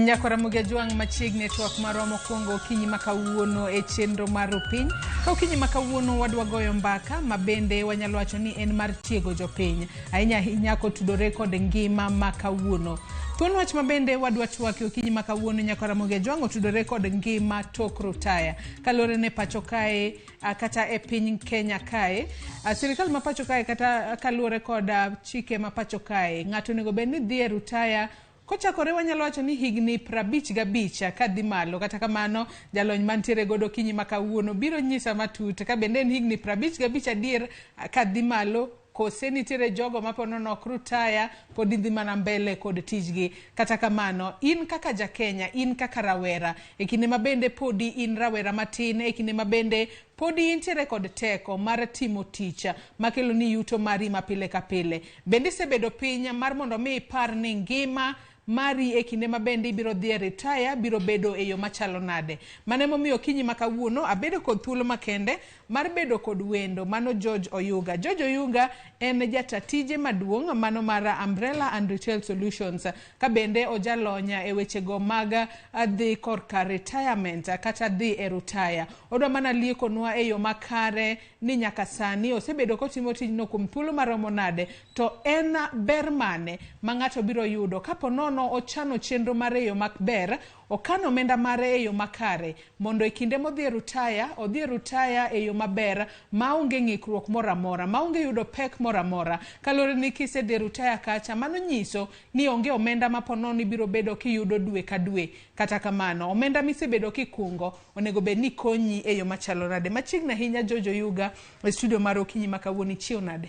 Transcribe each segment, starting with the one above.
Nyako Ramogi Ajwang' machiegni twak marwa mokwongo okinyi makawuono e chenro mar piny. Ka okinyi makawuono wadwa goyo mbaka mabende wanyalo wacho ni en mar tiego jopiny. Ahinya ahinya kotudore kod ngima makawuono. Thuon wach mabende wadwa twak okinyi makawuono Nyako Ramogi Ajwang' otudore kod ngima tok rutaya. Kalore ne pacho kae kata e piny Kenya kae, sirikal ma pacho kae kata kalore kod chike ma pacho kae, ng'ato nego bed ni dhi e rutaya kochakore wanyalo wacho ni higni 55 kadhi malo. Kata kamano jalony mantiere godo okinyi makawuono biro nyisa matut ka bende en higni 55 adier kadhi malo, kose nitiere jogo mapono nok rutaya pod idhi mana mbele kod tijgi. Kata kamano in kaka jakenya, in kaka rawera, e kinde mabende podi in rawera matin, e kinde mabende podi intiere kod teko mar timo tich makelo ni yuto mari mapile ka pile, bende sebedo piny mar mondo mi ipar ni ngima mari e kinde mabende ibiro dhi e retire biro bedo e yo machalo nade. Mane momiyo okinyi makawuono abedo kod thuolo makende mar bedo kod wendo mano George Oyuga. George Oyuga en jatatije maduong' mano mar Umbrella and Retail Solutions, ka bende ojalonya e wechego mag dhi korka retirement kata dhi e retire. Odwa mana liekonwa e yo makare ni nyaka sani osebedo kotimo tijno kuom thuolo maromo nade, to en ber mane ma ng'ato biro yudo kapo nono ochano chenro mare yo makber, okano omenda mare e yo makare mondo e kinde modhi e rutaya odhi e rutaya e yo maber maonge ng'ikruok moramora, maonge yudo pek moramora. Kalore ni kisedhi e rutaya kacha, mano nyiso ni onge omenda mapono ni biro bedo kiyudo dwe ka dwe. Kata kamano omenda misebedo kikungo onego bed ni konyi e yo machalo nade. Machiegni ahinya George Oyuga e studio mar okinyi makawuono, chiew nade?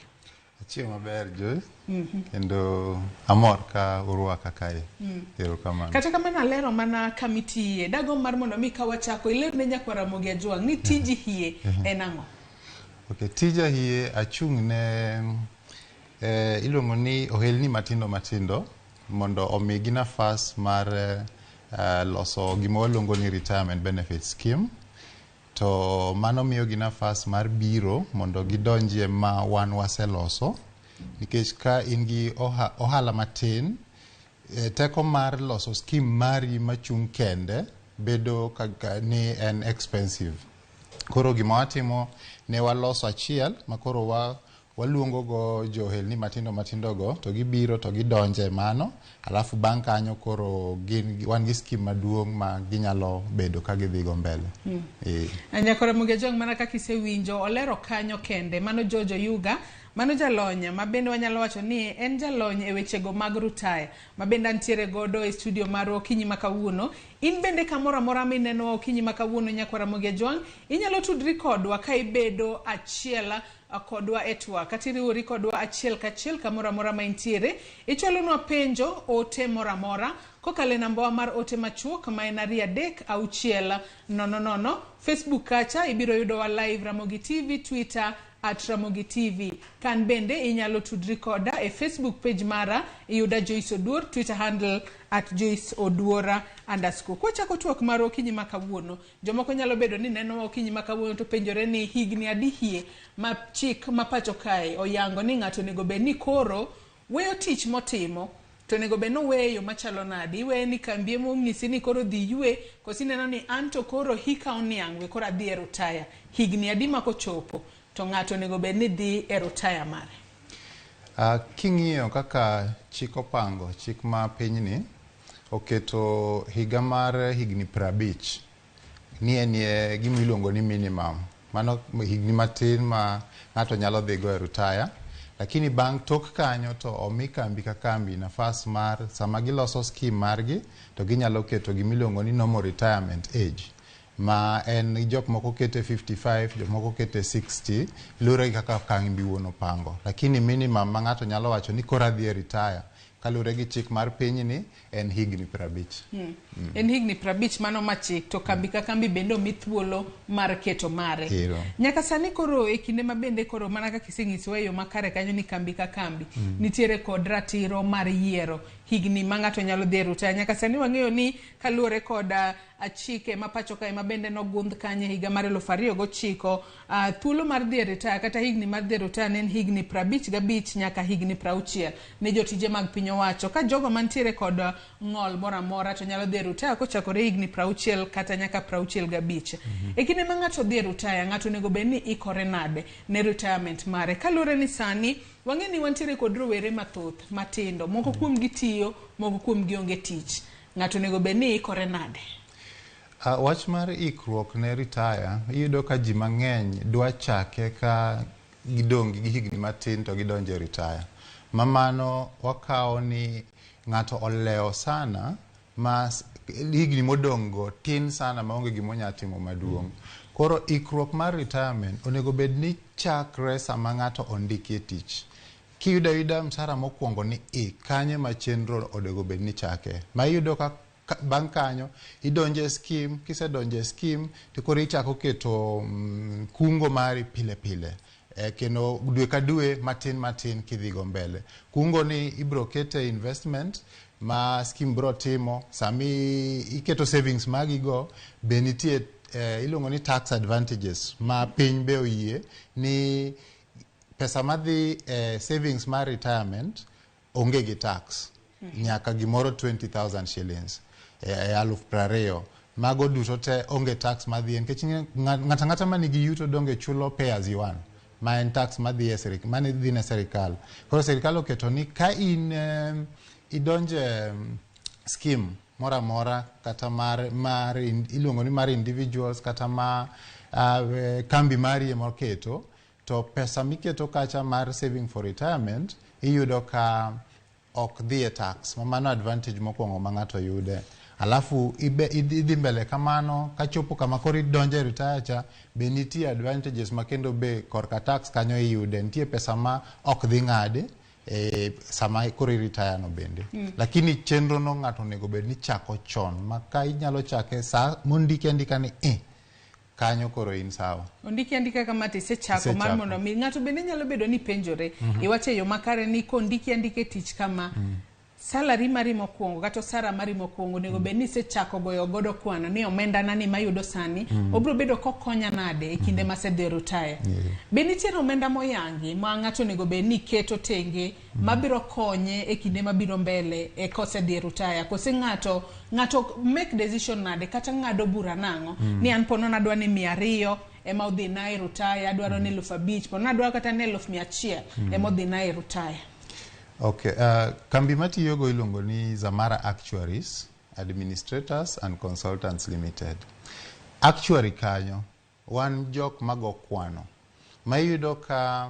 Chiew maber Joy. Kendo amor ka urwaka kae. Erokamano. Kata kamano alero mana kamiti dago mar mondo mi ka wachako iler ne Nyako Ramogi Ajwang' ni tiji hie en ang'o? Okay, tija hie achung' ne iluongo ni ohelni matindo matindo mondo omigi nafas mar loso gima waluongo ni retirement benefit scheme. To mano miyo gi nafas mar biro mondo gidonjie ma wan waseloso, nikech ka in gi ohala matin, teko mar loso scheme mari machung' kende bedo ni en expensive. Koro gima watimo ne waloso achiel makoro waluongo go johelni matindo matindo go, to gibiro to gidonje mano, alafu bang' kanyo koro wan gi scheme maduong' ma ginyalo bedo ka gidhi go mbele. Nyako Ramogi Ajwang' mana kaka isewinjo olero kanyo kende, mano George Oyuga, mano jalony mabende wanyalo wacho ni en jalony e wechego mag rutaya, mabende antiere godo e studio mar okinyi makawuono. In bende kamoro amora mineno okinyi makawuono Nyako Ramogi Ajwang', inyalo tudri kodwa ka ibedo achiel kodwa e TWAK, kata iriwori kodwa achiel kachiel kamoro amora ma intiere. Ichwalonwa penjo ote moro amora kokale namba mar ote machuok ma en 36000. Facebook kacha ibiro yudo wa live Ramogi TV, Twitter @Ramogi TV. Kan bende inyalo tudri koda e Facebook page mara iyuda Joyce Oduor, Twitter handle @JoyceOduora_. Kwachako twak mar okinyi makawuono, jomoko nyalo bedo ni neno okinyi makawuono to penjore ni higni adi hie ma chik ma pacho kae oyango ni ng'ato nego bed ni koro weyo tich motimo to nego bed no weyo machalo nadi. Iwe ni kambie mong'isi ni koro dhi yue, kosi neno ni anto koro hika oniang' we koro adhi e rutaya, higni adi makochopo to ng'ato nego bed ni dhi e rutaya mare? King'iyo kaka chik opango, chik ma pinyni oketo higa mar higni 50 ni enie gima iluongo ni minimum. Mano higni matin ma ng'ato nyalo dhi go e rutaya, lakini bang' tok kanyo to omi kambi ka kambi nafas mar sama giloso scheme margi to ginyalo keto gima iluongo ni normal retirement age, ma en jok moko kete 55, jok moko kete 60, lure kaka kambi wuon opango. Lakini minimum ma ng'ato nyalo wacho ni koro adhi e retire kalure gi chik mar pinyni en higni 50. En higni 50 mano machik, to kambi ka kambi bende omi thuolo mar keto mare. Nyaka sani koro e kinde ma bende koro mana kaka iseng'isowa e yo makare kanyo ni kambi ka kambi nitiere kod ratiro mar yiero higni ma ng'ato nyalo dhi e rutaya. Nyaka sani wang'eyo ni kalure kod achike mapacho kae mabende nogundh kanye higa mar 2009. Thuolo mar dhi retire kata higni mar dhi retire ne higni 55 nyaka higni 60 ne jotije mag piny owacho. Ka jogo mantiere kod ng'ol mora mora to nyalo dhi retire kochakore higni 60 kata nyaka 65. E kinde ma ng'ato dhi retire, ng'ato nego bedni ikore nade ne retirement mare. Kalure ni sani wang'eni wantiere kod rowere mathoth matindo, moko kuom gitiyo, moko kuom gionge tich. Ng'ato nego bedni ikore nade? Wach mar ikruok ne retire, iyudo ka ji mang'eny dwa chake ka gidong' gi higni matin to gidonje retire. Mamano wakawo ni ng'ato oleo sana ma higni modong'go tin sana maonge gimonya timo maduong'. Koro ikruok mar retirement onego bedni chakre sama ng'ato ondiki e tich. Kiyuda msara mokwongo ni kanye ma chenro onego bedni chake. Ma iyudo ka bang' kanyo idonje scheme, kisedonje scheme to koro ichako keto kungo mari pile pile. Kendo dwe ka dwe matin kidhigo mbele. Kungo ni ibro kete investment ma scheme bro timo, sami iketo savings magigo be nitie ilongo ni tax advantages ma piny be oyie ni pesa madhi savings ma retirement onge gi tax. Nyaka gimoro 20,000 shillings. 20,000. Mago duto te onge tax madhi. Nikech ng'ata manigi yuto donge chulo pay as you earn. Ma en tax madhi e serikal, mane dhi ne serikal. Koro serikal oketo ni ka in idonje scheme mora mora kata mar ilongo ni mar individuals kata ma kambi mari emoketo, to pesa miketo kacha mar saving for retirement iyudo ka ok dhi e tax. Mano advantage mokwongo ma ng'ato yude. Alafu idhi mbele kamano kachopo kama koro idonje retire cha be nitie advantages makendo be korka tax kanyo iyude. Nitie pesa ma ok dhi ng'ade sama koro retire no bende. Lakini chenro no ng'ato nego bed ni chako chon ma ka inyalo chake sa mondiki andika ni kanyo koro in sawa. Ondiki andika kama tise chako mar mondo mi ng'ato bende nyalo bedo ni penjore. Iwache yo makare ni kondiki andike tich kama salary mari mokwongo kata sara mari mokwongo nego bedni sechako goyo godo kwano ni omenda nani mayudo sani obro bedo kokonya nade e kinde ma sedhi retire. Be nitie omenda moyangi ma ng'ato nego bedni keto tenge mabiro konye e kinde mabiro mbele e kosedhi retire. Kose ng'ato make decision nade kata ng'ado bura nang'o ni an pono nadwa ni 200 ema odhi na retire, adwaro ni 5,000 pono nadwa kata ni 100,000 ema odhi na retire. Okay, kambi matiyogo ilongo ni Zamara Actuaries, Administrators and Consultants Limited. Actuary kanyo, wan jok mago kwano. Mayudo ka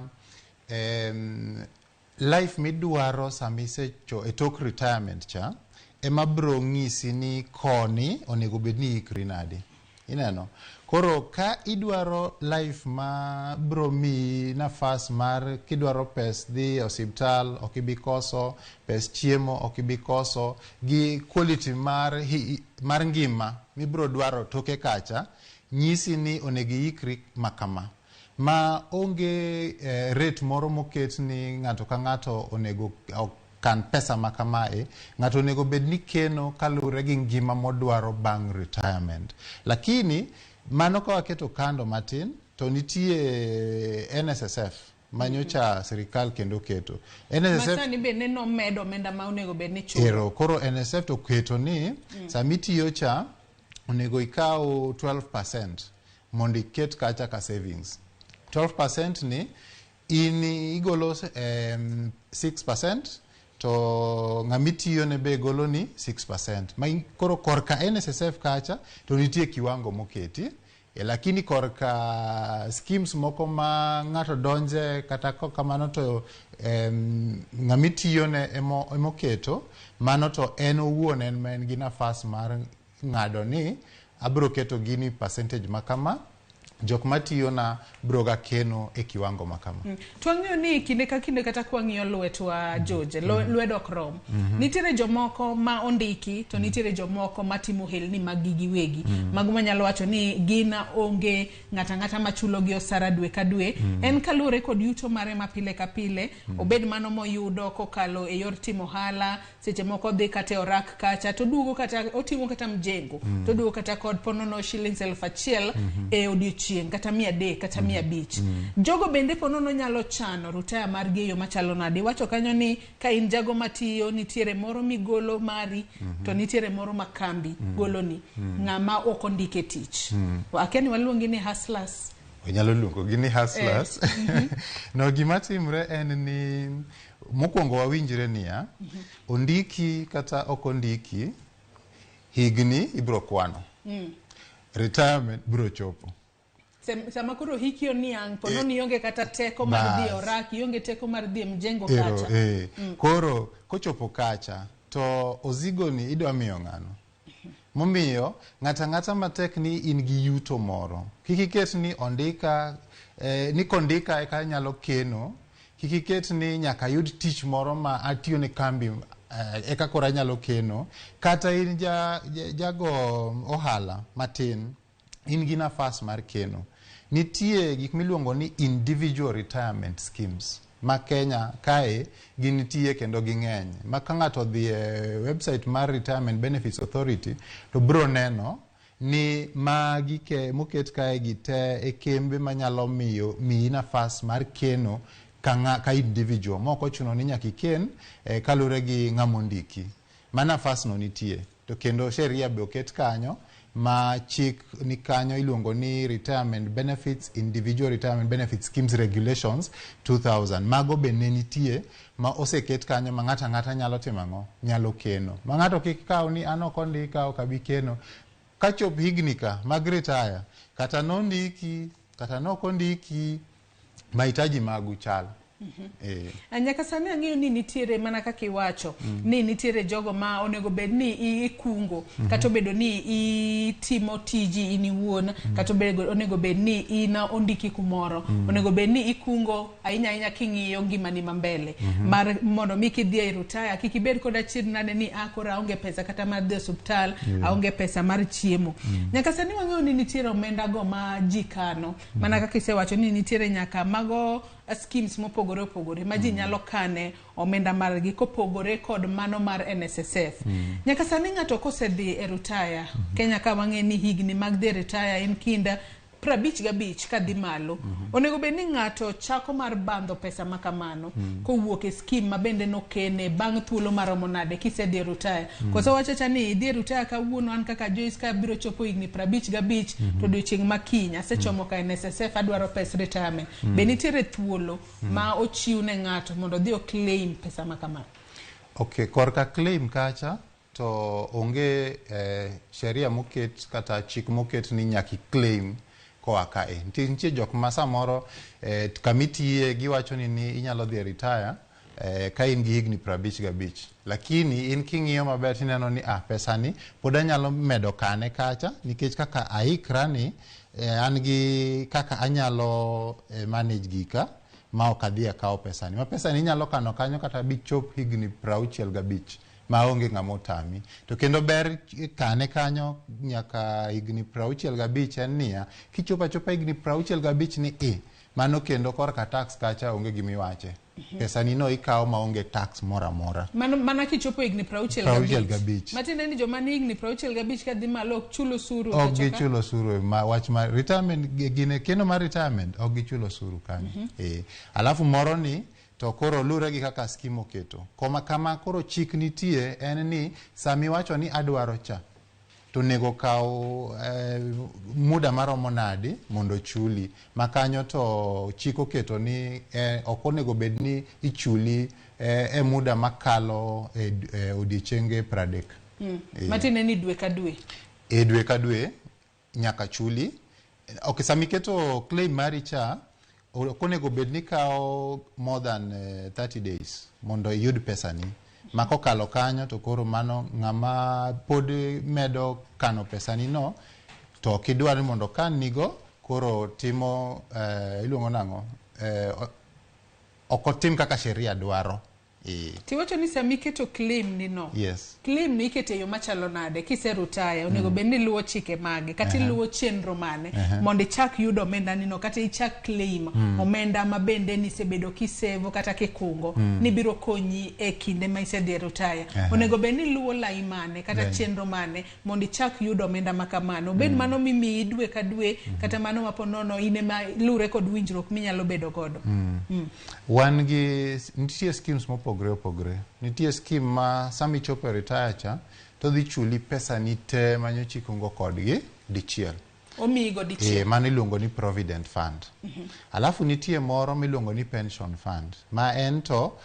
life midwaro samise cho etok retirement cha, ema bro ng'isi ni koni onego bedni ikri nadi. Ineno. Koro ka idwaro life ma bro mi nafas mar kidwaro pes dhi osiptal okibikoso, pes chiemo okibikoso, gi quality mar ngima mi bro dwaro toke kacha, nyisi ni onegi ikri makama. Ma onge rate moro moket ni ng'ato ka ng'ato onego kan pesa makamae, ng'ato onego bedni keno kalure gi ngima modwaro bang retirement. Lakini mano ka waketo kando matin to nitie NSSF manyocha serikal kendo keto. NSSF masani be neno medo omenda ma onego bedni chulo. Ero koro NSSF to keto ni samitiyo cha onego ikaw 12% mondo iket kacha ka savings. 12% ni igolo 6% to ng'amitiyo ne be golo ni 6%. Ma koro korka NSSF kacha to nitie kiwango moketi. Lakini korka schemes moko ma ng'ato donje kata kamano to ng'amitiyo ne emoketo, mano to en owuon en men gi nafas mar ng'ado ni abro keto gini percentage makama jok matiyo na broga keno e kiwango makama. Twang'eyo ni kinde ka kinde kata kwang'iyo lwetwa George, lwedo ok rom. Nitiere jomoko ma ondiki to nitiere jomoko matimo helni mag giwegi. Mago manyalo wacho ni gina onge ng'ata machulo gi osara dwe ka dwe. En kalure kod yuto mare ma pile ka pile, obed mano moyudo kokalo e yor timo hala, seche moko dhi kata orak kacha to duogo kata otimo kata mjengo, to duogo kata kod ponono shillings 1,000 e odiochieng' kata 100 kata 500. Jogo bende ponono nyalo chano rutaya mar geyo machalo nade. Wacho kanyo ni ka in jago matiyo nitiere moro migolo mari to nitiere moro makambi goloni ng'ama ok ondike tich. Akiani waluongi ni hustlers. Onyalo luongo gi ni hustlers. No, gima timre en ni mokwongo wawinjre niya, ondiki kata ok ondiki, higni ibro kwano. Retirement bro chopo. Sama koro hiki oniang' pono ni yonge kata teko mar dhi oraki, yonge teko mar dhi mjengo kacha. Koro kochopo kacha to ozigo ni idwa miyo ng'ano. Momiyo ng'ata matek ni in gi yuto moro. Kikiket ni ondika ni kondika eka nyalo keno, kikiket ni nyaka yud tich moro ma atiyo ne kambi eka kora nyalo keno, kata in jago ohala matin, in gi nafas mar keno. Nitie gik miluongo ni individual retirement schemes ma Kenya kae ginitie kendo ging'eny. Ma ka ng'ato dhi e website mar Retirement Benefits Authority to bro neno ni magi moket kae gite e kembe manyalo miyi nafas mar keno ka individual. Moko chuno ni nyaka iken kalure gi ng'amondiki. Ma nafas no nitie. To kendo sheria be oket kanyo ma chik ni kanyo iluongo ni Retirement Benefits, Individual Retirement Benefits Schemes Regulations 2000. Mago be ne nitie ma oseket kanyo ma ng'ata nyalo timo nyalo keno. Ma ng'ato kik kaw ni an ok ondika ok abi keno. Kachop higni ka mag retire, kata nondiki kata nok ondiki, mahitaji magu chal. Nyaka sani ang'eyo ni nitiere mana kaka iwacho ni nitiere jogo ma onego bed ni ikungo kata obedo ni itimo tiji in iwuon, kata onego bed ni ina ondiki kumoro, onego bed ni ikungo ahinya king'iyo ngimani mambele mar mondo miki dhi e rutaya kik ibed kod achir nade ni akora aonge pesa kata mar dhi osuptal, aonge pesa mar chiemo. Nyaka sani wang'eyo ni nitiere omenda go ma jikano, mana kaka isewacho ni nitiere nyaka mago schemes mopogore opogore ma ji nyalo kane omenda margi kopogore kod mano mar NSSF. Nyaka sani ng'ato kosedhi e rutaya, Kenya ka wang'e ni higni mag dhi rutaya en kinda 55 kadhi malo. Onego bed ni ng'ato chako mar bando pesa makamano kowuok e scheme ma bende nokene bang' thuolo maromo nade kisedhi e rutaya. Koso wachacha ni idhi e rutaya kawuono, an kaka Joyce ka biro chopo higni 55 to odiochieng' makinya asechomo ka NSSF adwaro pes retirement. Be nitiere thuolo ma ochiw ne ng'ato mondo dhi o claim pesa makamano? Okay, korka claim kacha to onge sheria moket kata chik moket ni nyaki claim koa kae. Nitie jok ma samoro kamitiye giwacho ni inyalo dhi retire ka in gi higni 55, lakini in king'iyo maber tineno ni pesa ni pod anyalo medo kane kacha nikech kaka aikra ni an gi kaka anyalo manage gika ma ok adhi akawo pesa ni. Ma pesa ni inyalo kano kanyo kata bichop higni 65 ma onge ng'amo tami. To kendo ber kane kanyo nyaka higni 65 en niya, kichopa higni 65 ni mano kendo korka tax kacha onge gimiwache. Pesa ni no ikawo ma onge tax mora mora. Mana kichopo higni 65. Matinde ni joma ni higni 65 kadhi malo ok chulo suru kacha. Ok gichulo suru ma wach ma retirement gine keno mar retirement ok gichulo suru kanyo. Alafu moro ni to koro lure gi kaka scheme oketo. Kama koro chik nitie en ni sami wacho ni adwaro cha to nego kaw muda maromo nadi mondo chuli. Makanyo to chik oketo ni ok onego bed ni ichuli muda makalo odiochienge 30. Matine ni dwe ka dwe. Dwe ka dwe nyaka chuli. Okay, sami keto claim mari cha okonego bed ni kao more than 30 days mondo yud pesa ni. Mako kalo kanyo to koro mano ng'ama pod medo kano pesa ni no to kidwari mondo kan nigo koro timo iluongo nang'o okotim kaka sheria dwaro. Tiwacho ni sami keto claim ni no. Yes. Claim ni ikete yo machalo nade kiserutaya onego bed ni luwo chike mage kata luwo chenro mane mondo ichak yudo omenda ni no kata ichak claim omenda ma bende ni sebedo kisevo kata kikungo ni biro konyi e kinde ma isedhi rutaya. Onego bed ni luwo lai mane kata chenro mane mondo ichak yudo omenda makamano. Bed mano mimi dwe ka dwe kata mano maponono ine ma lure kod winjruok minyalo bedo godo. Wan gi nitie schemes opogre. Nitie scheme ma sami chopo retire cha to dhi chuli pesa ni te manyochi kungo kodgi dichiel. Omigo dichiel. Mano iluongo ni provident fund. Alafu nitie moro miluongo ni pension fund. Ma en to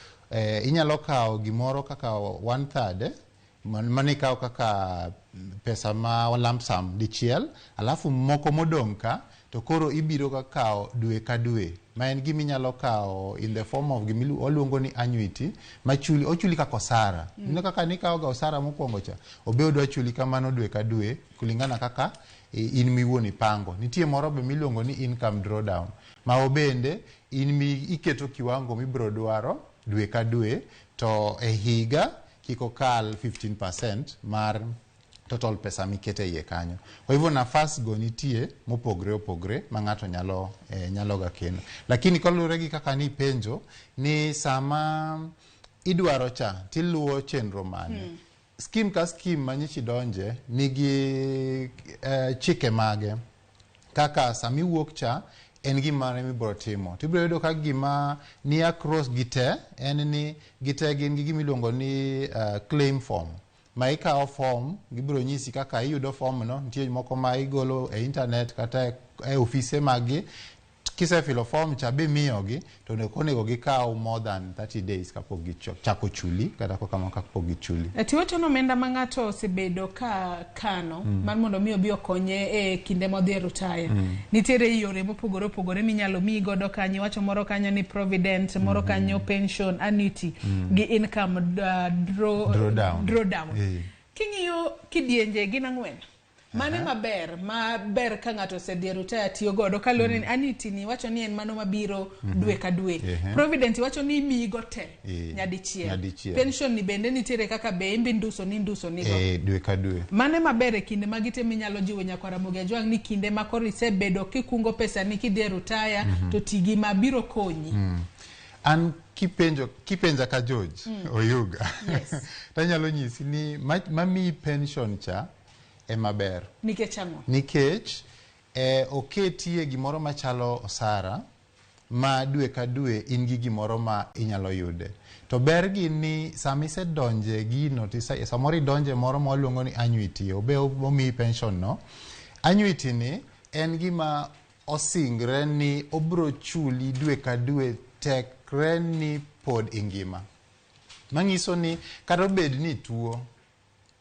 inyalo kawo gimoro kaka 1/3 mani kawo kaka pesa ma lump sum dichiel. Alafu moko modong' ka to koro ibiro ka kawo dwe ka dwe. Ma en gimi nyalo kawo in the form of gimi oluongo ni annuity ma ochuli kaka osara. Ino kaka ni kawo ga osara mokwongo cha obe odwa chuli kamano dwe ka dwe kulingana kaka in miwuoni pango. Nitie moro be miluongo ni income drawdown ma obende in iketo kiwango mibro dwaro dwe ka dwe to e higa kiko kal 15% mar total pesa mikete iye kanyo. Kwa hivyo nafasi go nitie mopogre ma ng'ato nyalo ga keno. Lakini kolure gi kaka ni penjo ni sama idwaro cha tiluwo chenro mane. Scheme ka scheme manyichi donje nigi chike mage kaka sami wuok cha en gima mibro timo. Tibro yudo ka gima ni across gite en ni gite gin gi gimiluongo ni claim form. Ma ikawo form gibiro nyisi kaka iyudo form no nitie moko ma igolo e internet kata e ofise magi kisefilo form cha be miyogi to onego gikaw more than 30 days kapok gichako chuli kata kama kapok gichuli. Tiwacho no omenda ma ng'ato osebedo ka kano mar mondo mi obi okonye e kinde modhi rutaya. Nitiere yore mopogore minyalo mi godo kanyo. Wacho moro kanyo ni provident, moro kanyo pension, annuity gi income drawdown. King'iyo kidienje gin ang'wen. Mane maber ka ng'ato osedhi rutaya tiyo godo kalore ni annuity ni wacho ni en mano mabiro dwe ka dwe. Provident wacho ni migo te nyadichiel. Pension ni bende nitiere kaka be imbi nduso ni go. Dwe ka dwe. Mane maber e kinde magite minyalo jiwo nyaka Ramogi Ajwang' ni kinde ma koro isebedo kikungo pesa ni kidhi rutaya to tigi mabiro konyi. An kipenja ka George Oyuga. Yes. Tanyalo nyisi ni mami pension cha e maber. Nikech ang'o? Nikech oketie gimoro machalo osara ma dwe ka dwe in gi gimoro ma inyalo yude. To ber gi ni sami se donje gino to samori donje moro ma waluongo ni annuity obe omi pension no. Annuity ni en gima osingre ni obro chuli dwe ka dwe tekre ni pod ingima. Mangiso ni kata obed ni tuo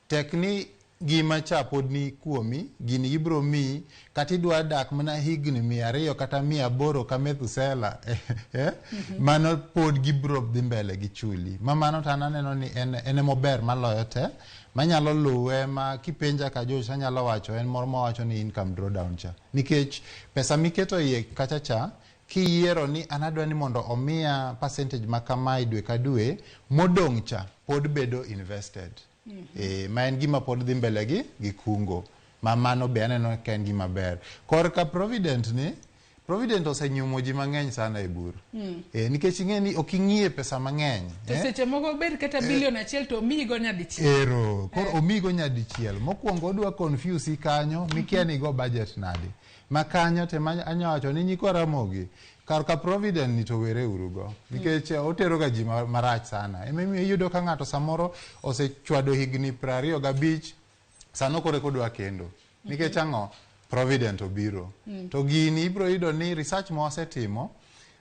tek ni gima cha pod ni kuomi gini ibro mi kata idwa dak mana higni 200 kata 800 ka Methusela mano pod gibro dhi mbele gi chuli. Mano tananeno ni en mober maloyo te manyalo luwe ma kipenja ka George anyalo wacho en moro mawacho ni income drawdown cha. Nikech pesa miketo iye kacha cha kiyiero ni anadwa ni mondo omia percentage makama dwe ka dwe modong' cha pod bedo invested. Ma en gima pod dhi mbele gi kungo. Ma mano be aneno ka en gima ber. Korka provident osenyumo ji mang'eny sana e bur. Nikech ing'e ni ok ing'ie pesa mang'eny. To seche moko ber kata bilion achiel to omigo nyadichiel. Ero, koro omigo nyadichiel. Mokwongo odwa confuse kanyo mikia ni go budget nade. Ma kanyo te anyawacho ni nyiko Ramogi kar ka provident ni to were urugo. Nikech otero ga ji marach sana. Ememi iyudo ka ng'ato samoro osechwado higni 25 sano kore kodwa kendo. Nikech ang'o provident obiro. To gini ibro yudo ni research ma wasetimo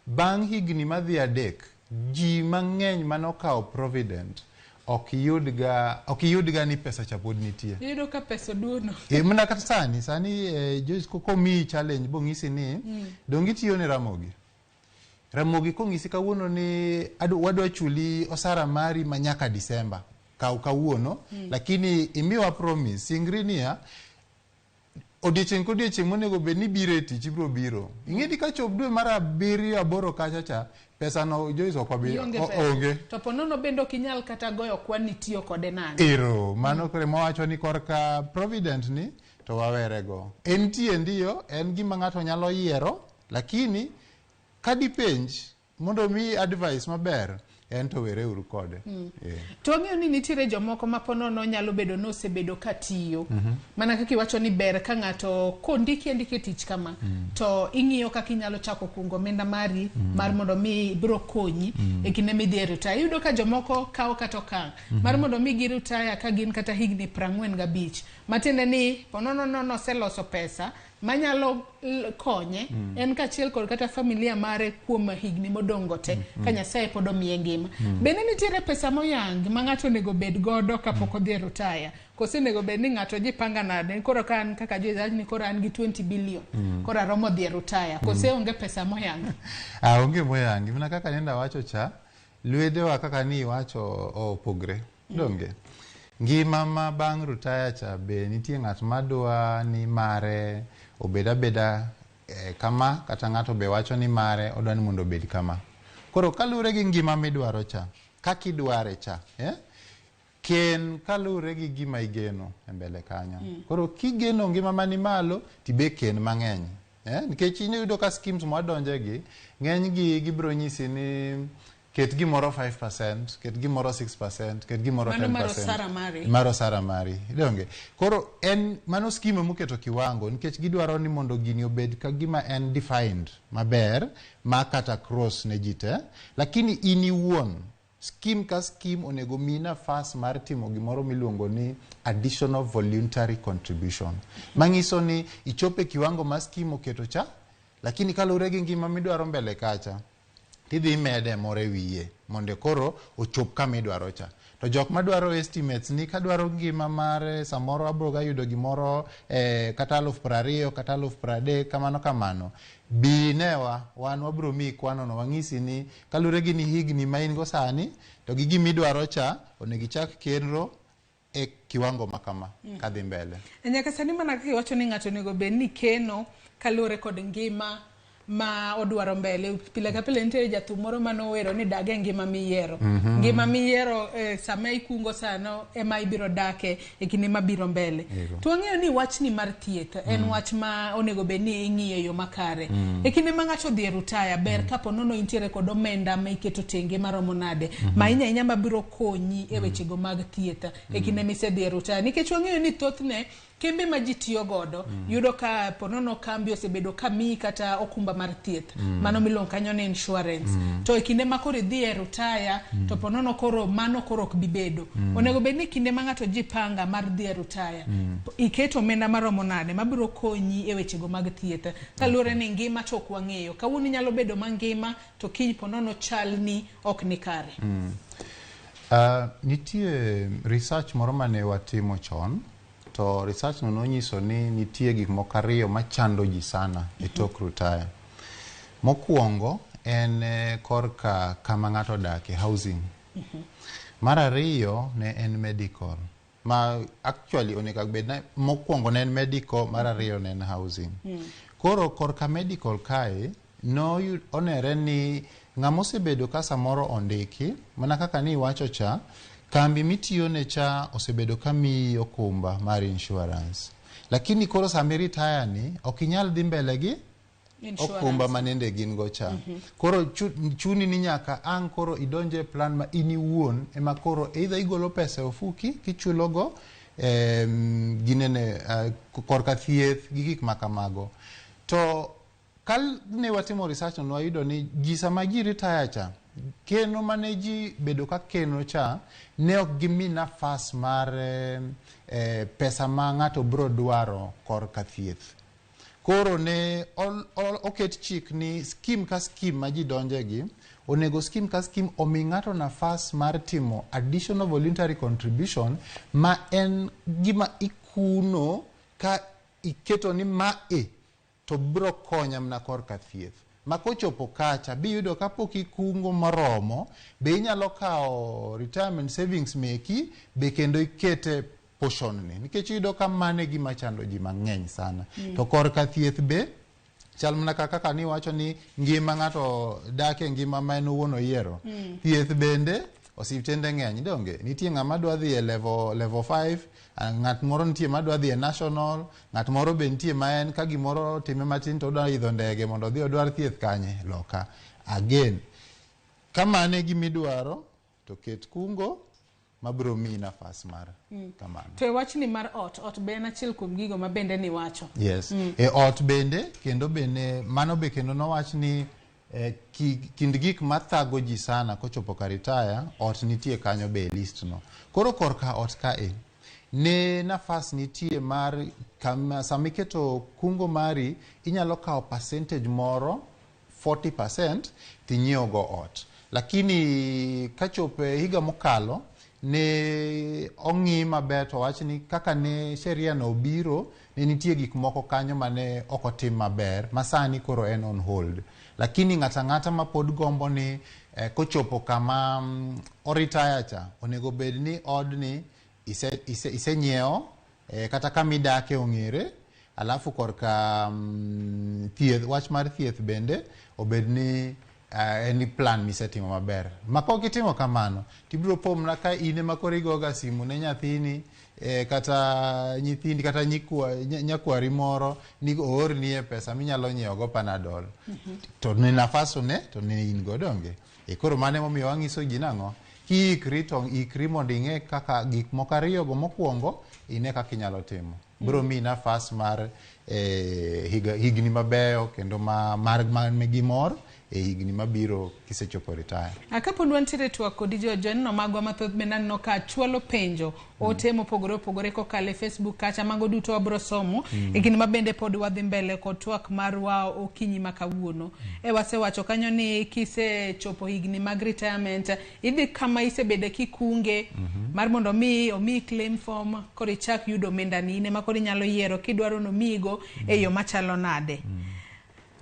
bang' higni madhi 3 ji mang'eny manokawo provident ok yudga ni pesa cha pod nitie. Iyudo ka pesa duono. Mana kata sani Joyce koko mi challenge bong'isi ni dongi tiyo ni Ramogi kong'isi kawuono ni wadwa chuli osara mari manyaka Disemba kawuono lakini imiwa promise singri niya odiechieng' kodiechieng' monego bed ni biro e tich ibiro biro. Ing'edi ka chop dwe mar 7 8 kacha cha pesa no Joyce ok obi onge. To ponono bendo kinyal kata goyo kwan ni tiyo kode nade. Ero mano kore mowacho ni korka provident ni to wawerego. En tie ndiyo en gima ng'ato nyalo yiero, lakini kadi penj mondo mi advice maber en to were uru kode. To ang'eyo ni nitiere jomoko ma ponono nyalo bedo no osebedo katiyo. Mana kaka iwacho ni ber ka ng'ato ndike tich kama to ing'iyo kaka inyalo chako kungo omenda mari mar mondo mi biro konyi e kinde midhi e retire. Yudo ka jomoko kawo kata okang' mar mondo mi gi retire ka gin kata higni 45. Matiende ni ponono no oseloso pesa manyalo konye en kachiel kod kata familia mare kuom higni modongo te ka Nyasaye pod omiye ngima. Bende nitiere pesa moyang ma ng'ato nego bed godo kapok odhi e retire. Kose nego bed ni ng'ato jipanga nade koro kan kaka Joyce ni koro an gi 20 billion koro aromo dhi e retire. Kose onge pesa moyang. Onge moyang. Mana kaka nenda wacho cha lwedewa kaka ni wacho opogre. Donge. Ngima ma bang' retire cha be nitie ng'at madwa ni mare obeda beda kama kata ng'ato be wacho ni mare odwani mondo obed kama. Koro kalure gi ngima midwaro cha kaka idware cha ken kalure gi gima igeno e mbele kanyo. Koro kigeno ngima mani malo tibe ken mang'eny nikech iyudo ka schemes mwadonje gi ng'eny gi gibro nyisi ni ket gimoro 5%, ket gimoro 6%, ket gimoro 10%. Maro sara mari. Donge. Koro en mano scheme muketo kiwango nikech gidwaro ni mondo gini obed ka gima en defined maber ma kata cross ne jite, lakini ini iwuon scheme ka scheme onego mi nafas mar timo gimoro miluongo ni additional voluntary contribution. Mangiso ni ichope kiwango ma scheme oketo cha, lakini kalure gi ngima midwaro mbele kacha tidhi mede more wiye mondo koro ochop kama idwaro cha. To jok madwaro estimates ni kadwaro ngima mare samoro abroga yudo gimoro kata 20,000 kata 30,000 kamano binewa wan wabro mi kwano no wang'isi ni kalure gi ni higni ma in go sani to gi gimi dwaro cha onego chak kenro e kiwango makama kadhi mbele. Nyaka sani mana kaka iwacho ni ng'ato nego bed ni keno kalure kod ngima ma odwaro mbele. Pile ka pile nitie jathum moro manowero ni dage ngima miyiero. Ngima miyiero sama ikungo sano ema ibiro dake e kinde mabiro mbele. To ang'eyo ni wach ni mar thieth en wach ma onego bed ni ing'iyo yo makare. E kinde ma ng'ato dhi e retire ber kapo nono intiere kod omenda ma iketo tenge maromo nade ma inya mabiro konyi e wechego mag thieth e kinde misedhi e retire. Nikech ang'eyo ni thothne kembe ma ji tiyo godo yudo ka ponono kambi osebedo kami kata okumba mar thieth mano miluongo kanyo ni insurance. To e kinde ma koro idhi e retire to ponono koro mano koro ok bibedo. Onego bed ni kinde ma ng'ato jipanga mar dhi e retire iketo omenda maromo nade mabiro konyi e wechego mag thieth. Kalure ni ngima to ok wang'eyo kawuono nyalo bedo mangima to kiny ponono chalni ok ni kare. Nitie research moro mane watimo chon. To research no nonyiso ni nitie gik moko ariyo machando ji sana e tok retire. Mokwongo en korka kama ng'ato dake housing. Mar ariyo ne en medical. Ma actually onego bed na mokwongo ne en medical, mar ariyo ne en housing. Koro korka medical kae no onere ni ng'amo osebedo ka samoro ondiki mana kaka ni wacho cha kambi mitiyo ne cha osebedo kami okumba mar insurance. Lakini koro sami retire ni okinyal dhi mbele gi okumba manende gin go cha. Koro chuni ni nyaka ang koro idonje plan ma ini wuon ema koro either igolo pesa ofuki kichulo go ginene korka thieth gi gik makamago. To kal ne watimo research no wayudo ni gisa ma ji retire cha keno mane ji bedo ka keno cha ne ok gimi nafas mar pesa ma ng'ato bro dwaro korka thieth. Koro ne oket chik ni scheme ka scheme ma ji donje gi onego scheme ka scheme omi ng'ato nafas mar timo additional voluntary contribution ma en gima ikuno ka iketo ni to bro konya mna korka thieth. Ma kochopo kacha biyudo kapok ikungo moromo be inyalo kao retirement savings meki be kendo ikete portion ni nikech iyudo ka mane gima chando ji mang'eny sana to korka thieth be chal mana kaka ni wacho ni ngima ng'ato dak e ngima ma en owuon oyiero thieth bende osiptende ng'eny donge nitie ng'ama dwa dhi e level 5 ng'at moro nitie ma dwa dhi e national ng'at moro be nitie ma en ka gimoro time matin to dwa idho ndege mondo odhi odwar thieth kanye loka again kamane gimidwaro to ket kungo mabiro miyi nafas mar kamano. To wachni mar ot be en achiel kuom gigo ma bende ni wacho. Yes. E ot bende kendo bende mano be kendo nowach ni kind gik mathago ji sana kochopo ka retire ot nitie kanyo be list no. Koro korka ot kae ne nafas nitie mar samiketo kungo mari inyalo kawo percentage moro 40% tinyiewo go ot. Lakini kachope higa mokalo ne ong'i maber to wach ni kaka ne sheria no biro ne nitie gik moko kanyo mane okotim maber masani koro en on hold. Lakini ng'ata ma pod gombo ni kochopo kama o retire cha onego bed ni odni ise nyiewo kata kamidake ong'ere alafu korka thieth wach mar thieth bende obed ni any plan misetimo maber. Mako kitimo kamano tibiro pomna ka ine makori goga simu ne nyathini kata nyithindi kata nyakwari moro ni oorni e pesa minyalo nyiewo go Panadol. To ne nafaso ne to ne in go donge. Koro mane momiyo wangiso ji nang'o ikri mondo ing'e kaka gik moko ariyo go mokwongo ine kaka inyalo timo. Biro miyi nafas mar higni mabeyo kendo mar gimor e higni mabiro kisechopo retire. Akapo nwantiere twak kodi jonno magwa mathoth bende no ka chwalo penjo ote mopogore kokale Facebook kacha mago duto wabro somo e gini mabende pod wadhi mbele kod twak marwa okinyi makawuono. Wasewacho kanyo ni kisechopo higni mag retirement idhi kama isebede kikunge mar mondo omi claim form koro ichak yudo omenda ni ine makoro inyalo yiero kidwaro nomigo e yo machalo nade.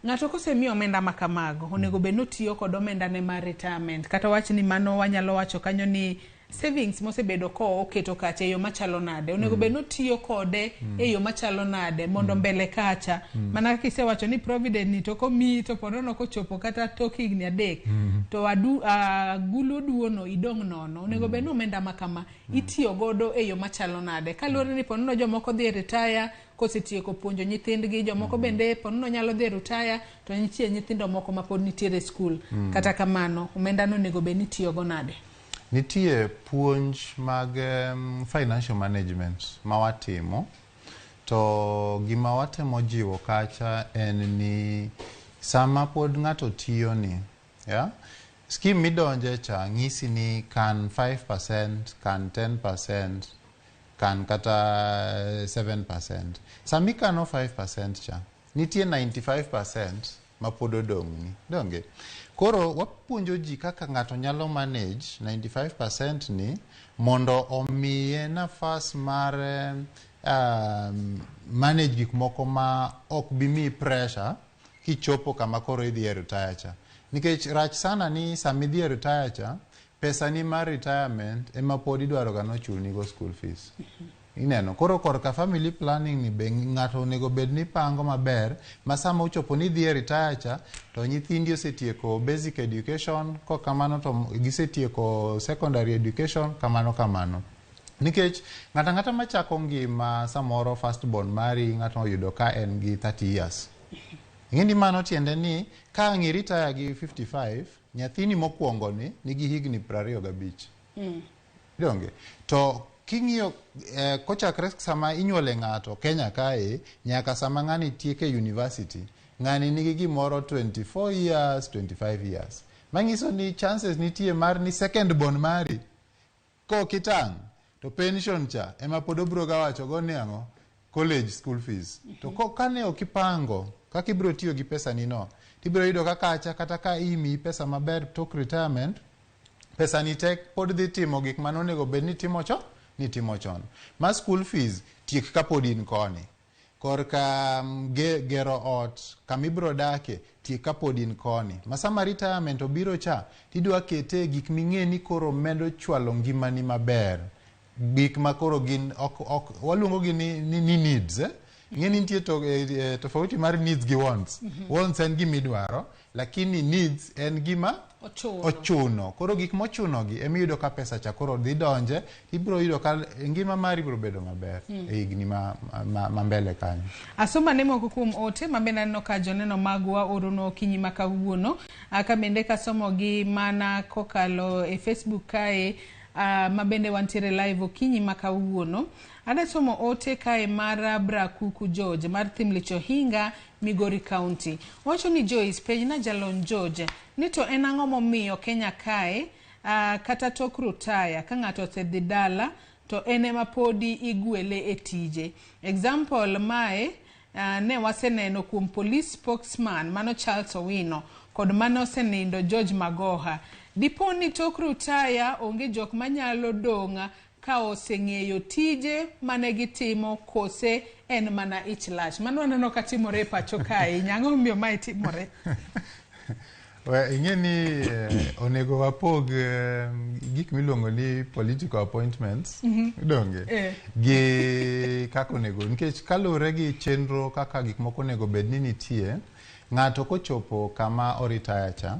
Ng'ato kosemiyo omenda makamago onego bed notiyo kod omenda ne mar retirement kata wach ni mano wanyalo wacho kanyo ni savings mosebedo ko oketo kacha e yo machalo nade onego bed notiyo kode e yo machalo nade mondo mbele kacha mana kisewacho ni provident ni to komi to ponono kochopo kata tok higni 3 to agulu duono idong nono onego bed no omenda makama itiyo godo e yo machalo nade kaluwore ni ponono jomoko dhi retire kosetieko puonjo nyithindgi jomoko bende ponono nyalo dhi retire to nitie nyithindo moko ma pod nitiere school kata kamano omenda no onego bed nitiyo go nade. Nitie puonj mag financial management ma watimo to gima watemo jiwo kacha en ni sama pod ng'ato tiyo ni scheme midonje cha ng'isi ni kan 5%, kan 10%, kan kata 7%. Sami kano 5% cha nitie 95% ma pod odong'ni donge. Koro wapuonjo ji kaka ng'ato nyalo manage 95% ni mondo omiye nafas mar manage gik moko ma ok bimi pressure kichopo kama koro idhi e retire cha. Nikech rach sana ni sami idhi e retire cha pesa ni mar retirement ema pod idwaro ga nochulni go school fees. Ineno koro korka family planning ni be ng'ato onego bed ni pango maber masama uchopo ni dhi e retire cha to nyithindi osetieko basic education ko kamano to gisetieko secondary education kamano. Nikech ng'ata machako ngima samoro first born mari ng'ato oyudo ka en gi 30 years. Ng'eni mano tiende ni ka ng'i retire gi 55 nyathini mokwongo ni nigi higni 25. Donge to king'iyo kochakre sama inyuole ng'ato Kenya kae nyaka sama ng'ani tieke university ng'ani nigi gimoro 24 years 25 years mang'iso ni chances nitie mar ni second born mari ko kitang' to pension cha ema pod obro ga wacho go niang'o college school fees to kane okipango kaka ibro tiyo gi pesa ni no tibro yudo kaka kata ka imi pesa maber tok retirement pesa ni tek pod dhi timo gik manonego bed ni timo chon. Ma school fees tiek kapod in koni. Korka gero ot kamibro dake tiek kapod in koni. Masama retirement obiro cha tidwa kete gik ming'e ni koro medo chwalo ngimani maber. gik makoro gin waluongo gi ni needs ng'eni nitie tofauti mar needs gi wants. Wants en gima idwaro, lakini needs en gima ochuno. Koro gik mochuno gi emiyudo ka pesa cha koro dhi donje, ibiro yudo ka ngima mari biro bedo maber e higni ma mbele kanyo. Asoma ne moko kuom ote ma bende aneno ka joneno magwa orono okinyi ma kawuono, ka bende kasomo gi mana kokalo e Facebook kae, ma bende wantiere live okinyi ma kawuono. Adasomo ote kae mar Brakuku George mar Thimlicho Hinga, Migori County. Wacho ni Joyce penj na Jalon George ni to en ang'o momiyo Kenya kae kata tok rutaya ka ng'ato osedhi dala to ene ma podi igwele e tije. Example mae ne waseneno kuom police spokesman mano Charles Owino kod mano osenindo George Magoha. Dipo ni tok rutaya onge jok manyalo dong'a ka oseng'eyo tije mane gitimo kose en mana ich lach. Mano aneno ka timore pacho kae, nyang'o miyo mae timore. Ing'e ni onego wapog gik miluongo ni political appointments donge gi kaka onego, nikech kalure gi chenro kaka gik moko onego bed ni nitie, ng'ato kochopo kama oritaya cha,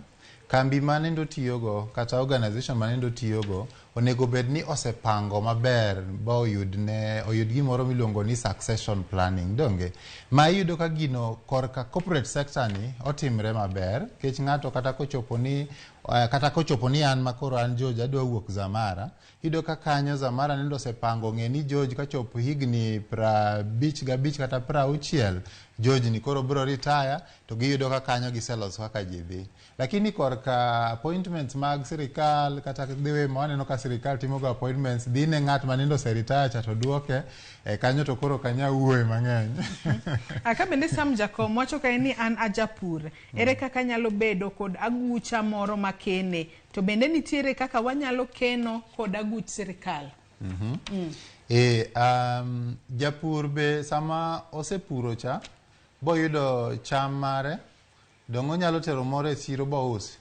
kambi manendo tiyogo kata organization manendo tiyogo onego bed ni osepango maber ba oyud gimoro miluongo ni succession planning donge, ma iyudo ka gino korka corporate sector ni otimre maber. Kech ng'ato kata kochopo ni an makoro an George adwa wuok Zamara, iyudo ka kanyo Zamara nendo osepango ng'e ni George kachopo higni 55 kata 60 George ni koro biro retire, to giyudo ka kanyo giseloso kaka jidhi. Lakini korka appointments mag sirikal kata dhiwe mwaneno ka sirikal timogo appointments dhine ng'at manindo se retire cha to duoke kanyo to koro kanya uwe mang'eny. Aka bende Sam Jakom wacho ka ni an ajapur, ere kaka nyalo bedo kod agucha moro makene, to bende nitiere kaka wanyalo keno kod aguch sirikal. Japur be sama osepuro cha boyudo cham mare dongo nyalo tero moro e siro bousi.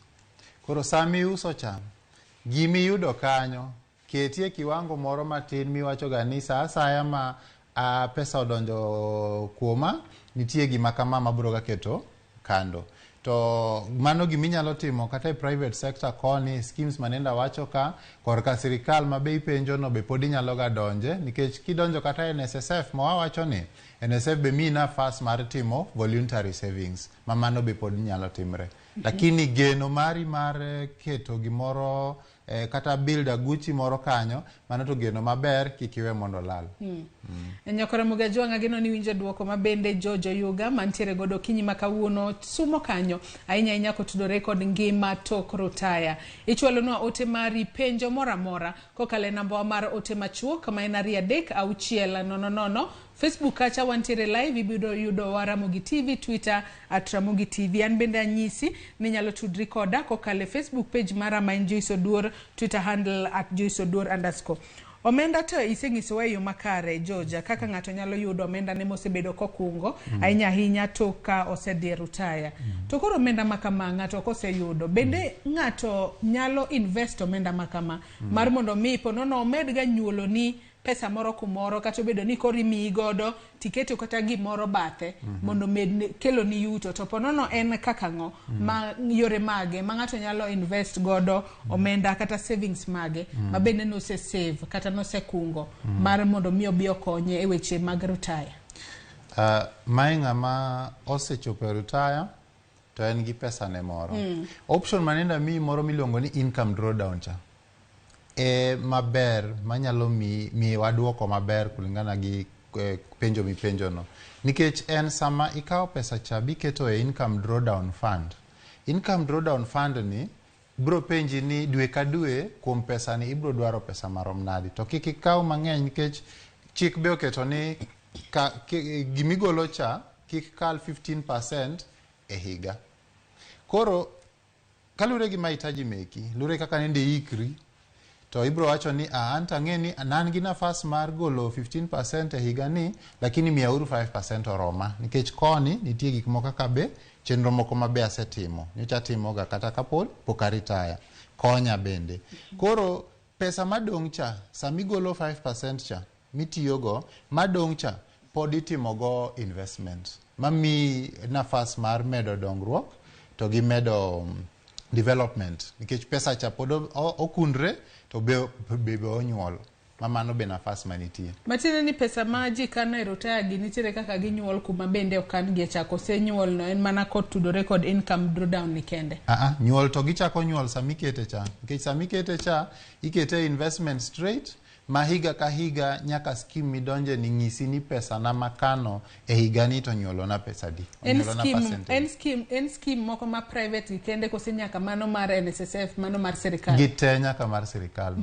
Koro sami uso cham gimi yudo kanyo ketie kiwango moro matin miwacho ga ni sa asaya ma pesa odonjo kuoma nitie gima kama mabro ga keto kando. To mano gimi nyalo timo kata e private sector koni schemes manenda wacho ka korka sirikal ma be ipenjo no be podi nyalo ga donje, nikech kidonjo kata NSSF mo wacho ni NSSF be mi nafas mar timo voluntary savings ma mano be podi nyalo timre. Lakini geno mari mar keto gimoro kata build aguchi moro kanyo mano to geno maber kikiwe mondo lal. Nyakora Mugajwanga geno ni winjo duoko mabende Jojo Yuga mantiere godo kinyi makawuono sumo kanyo ainya inyako tudore kod ngima tok rutaya. Ichwalonwa ote mari penjo mora mora kokale namba mar ote machuo kama en 3-6-000. Facebook kacha wantiere live ibido yudo wa Ramogi TV, Twitter @Ramogi TV. An bende anyisi ni nyalo tudri koda kokale Facebook page mara main Joyce Oduor, Twitter handle @JoyceOduor_. Omenda to isengisowa yo makare Georgia kaka ng'ato nyalo yudo omenda ne mosebedo kokungo ainya hinya toka osedhi rutaya. To koro omenda makama ng'ato koseyudo bende ng'ato nyalo invest omenda makama mar mondo mi ponono omed ga nyuolo ni pesa moro kumoro kata bedo ni kori mi godo tiketo kata gimoro bathe mondo med kelo ni yuto, to ponono en kaka ng'o ma yore mage ma ng'ato nyalo invest godo omenda kata savings mage ma bende no se save kata no se kungo mar mondo mi obi okonye e weche mag rutaya. Mai ng'ama osechopo retire to en gi pesa ne moro. Option manenda mi moro miluongo ni income drawdown cha maber manyalo mi waduoko maber kulingana gi penjo mi penjo no, nikech en sama ikawo pesa cha biketo e income drawdown fund. Income drawdown fund ni bro penji ni dwe ka dwe kuom pesa ni ibro dwaro pesa marom nadi, to kik ikaw mang'eny nikech chik be oketo ni gimigolo cha kik kal 15% e higa. Koro kalure gi mahitaji meki lure kaka nende ikri to ibro wacho ni anta ng'eni nan gi nafas mar golo 15% e higa ni, lakini miya uru 5% oroma nikech koni nitie gik moko kaka be chenro moko mabe asetimo nyocha timo ga kata kapod pokaritaya konya bende. Koro pesa madong cha samigolo 5% cha mitiyogo madong cha pod itimogo investment mami nafas mar medo dongruok to gi medo development nikech pesa cha pod okunre to be onyuol mamano be nafas manitie. Matine ni pesa ma ji kano e rutaya gi nitiere kaka ginyuol kuma bende okan gi chako se nyuol no en mana kod tudore kod income drawdown ni kende. Nyuol to gichako nyuol samikete cha. Nikech samikete cha ikete investment straight ma higa ka higa nyaka scheme midonje ni ngisi ni pesa na makano e higa ni to nyuolo na pesa di. En scheme moko ma private kende kose nyaka mano mar NSSF mano mar serikal. Gite nyaka mar serikal.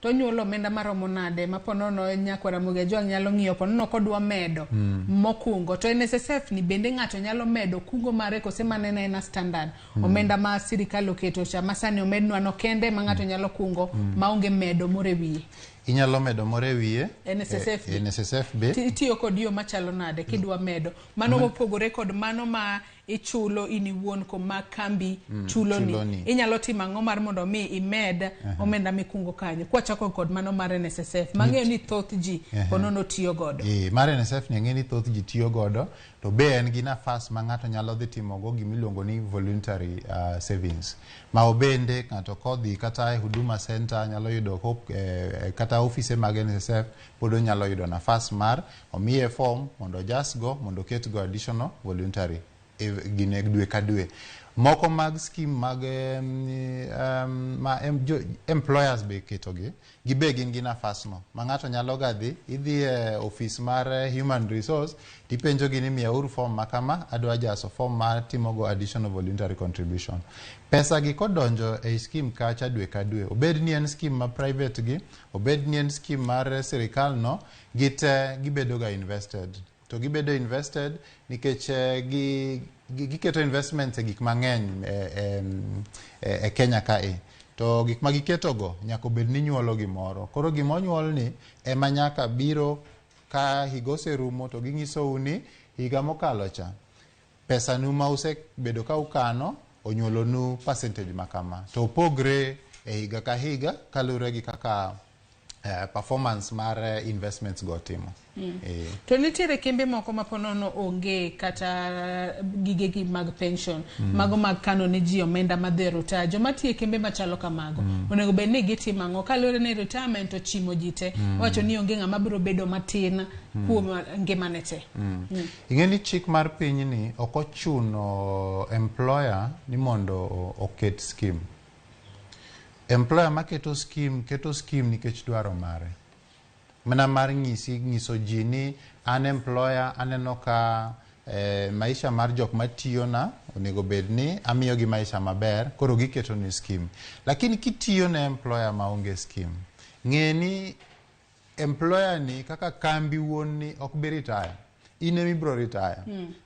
To nyuolo omenda maromo nade maponono nyakwa Ramogi jwang nyalo ng'iyo ponono kodwa medo mokungo to NSSF ni bende ng'ato nyalo medo kungo mare kose manene na standard omenda ma serikal oketo cha masani omednwa no kende ma ng'ato nyalo kungo maonge medo more wiye. Inyalo medo more wiye NSSF be itiyo kod yo machalo nade kidwa medo mano mopogore kod mano ma ichulo iniwuon ko ma kambi chulo ni inyalo timo ang'o mar mondo mi imed omenda mikungo kanyo kwa chako kod mano mar NSSF mang'eyo ni thoth ji ponono tiyo godo mar NSSF ni ng'eni thoth ji tiyo godo to be en gi nafas ma ng'ato nyalo dhi timo go gimiluongo ni voluntary savings ma obende ng'ato kodhi kata e huduma center nyalo yudo kata office mag NSSF podo nyalo yudo nafas mar omiye form mondo just go mondo ket go additional voluntary gine dwe ka dwe moko mag scheme mag employers be ketogi gibe gin gi nafas no ma ng'ato nyalo gadhi idhi e office mar human resource tipenjo gi ni miya form makama adwa jaso form mar timogo additional voluntary contribution pesa gi kodonjo e scheme kacha dwe ka dwe obed ni en scheme ma private gi obed ni en scheme mar serikal no gite gibedo ga invested to gibedo invested nikech giketo investments e gik mang'eny e Kenya kae to gik ma giketo go nyaka bed ni nyuolo gimoro koro gimonyuol ni ema nyaka biro ka higa oserumo to ginyiso ni higa mokalo cha pesa nu ma usebedo ka ukano onyuolo nu percentage makama to pogre e higa ka higa kalure gi kaka performance mar investments go timo. To nitiere kembe moko maponono onge kata gigegi mag pension mago mag kano ne ji omenda madhe rutaya joma tiye kembe machalo kamago onego bed ni gitimo ang'o kalure ne retirement ochimo jite wacho ni onge ng'ama biro bedo matin kuom ngimane te. Ing'eni chik mar piny ni ok ochuno employer ni mondo oket scheme. Employer ma keto scheme nikech dwaro mare. Mana mar nyiso ji ni an employer aneno ka maisha mar jok matiyo na onego bed ni amiyo gi maisha maber koro giketo ni scheme. Lakini kitiyo na employer maonge scheme ng'eni employer ni kaka kambi wuon ni ok bi retire ine mibro retire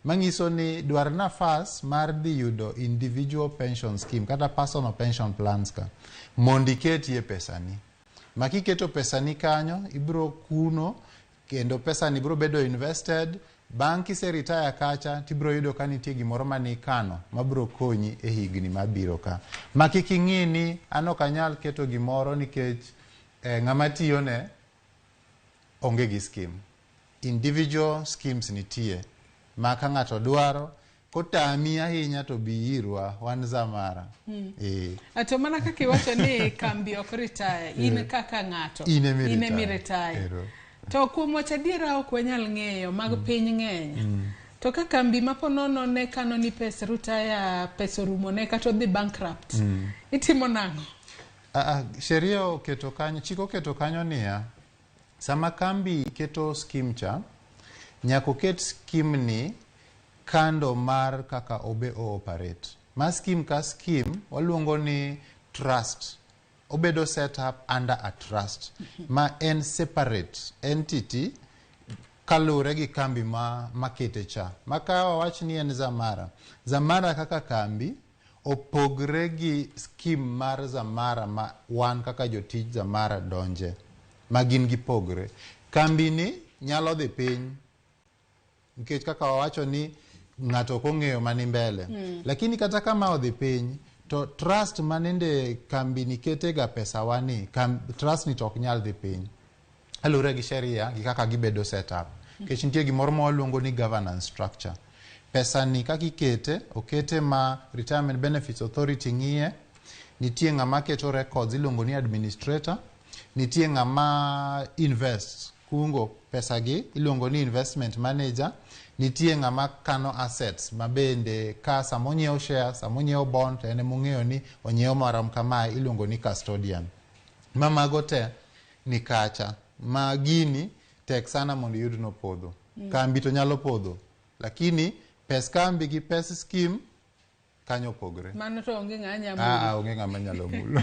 mangiso ni dwar nafas mar dhi yudo individual pension scheme kata personal pension plans ka mondi ketie pesani makiketo pesani kanyo ibro kuno kendo pesani bro bedo invested banki se retire kacha tibro yudo kanitie gimoro mani kano mabro konyi e higni mabiro ka makiking'ini ano kanyal keto gimoro nikech ng'ama tiyo ne onge gi scheme. Individual schemes nitie maka ng'ato dwaro kotami ahinya to biirwa wan zamara. Ato mana kaka iwacho ni kambi ok retire in kaka ng'ato ine mi retire to kuom wacha diera ok wanyal ng'eyo mag piny ng'eny to kaka kambi maponono ne kano ni pesa rutaya pesa rumo ne kata dhi bankrupt itimo nang'o? Sheria oketo kanyo chiko keto kanyo niya sama kambi keto scheme cha nyako ket scheme ni kando mar kaka obe operate ma scheme ka scheme waluongo ni trust obedo set up under a trust ma en separate entity kalure gi kambi ma kete cha maka wawach ni en zamara kaka kambi opogre gi scheme mar zamara ma wan kaka jotij zamara donje magin gipogre kambi ni nyalo dhi piny nikech kaka wawacho ni ng'ato kong'eyo mani mbele lakini kata kama odhi piny to trust manende kambi nikete ga pesa wani trust ni tok nyal dhi piny alure gi sheria gi kaka gibedo set up kech nitie gimoro mwaluongo ni governance structure. Pesa ni kaka okete ma Retirement Benefits Authority ng'iye, nitie ng'ama keto records iluongo ni administrator, nitie ng'ama invest kungo pesa gi iluongo ni investment manager, nitie ng'ama kano assets mabende ka samonyiewo shares, samonyiewo bond ene mong'eyo ni onyiewo maram kama iluongo ni custodian. Mamago te ni kacha ma gini tek sana mondo yud no podho. Kambi to nyalo podho, lakini pes kambi gi pes scheme kanyo pogre. Mano to onge ng'anya mulo. Onge ng'ama nyalo mulo.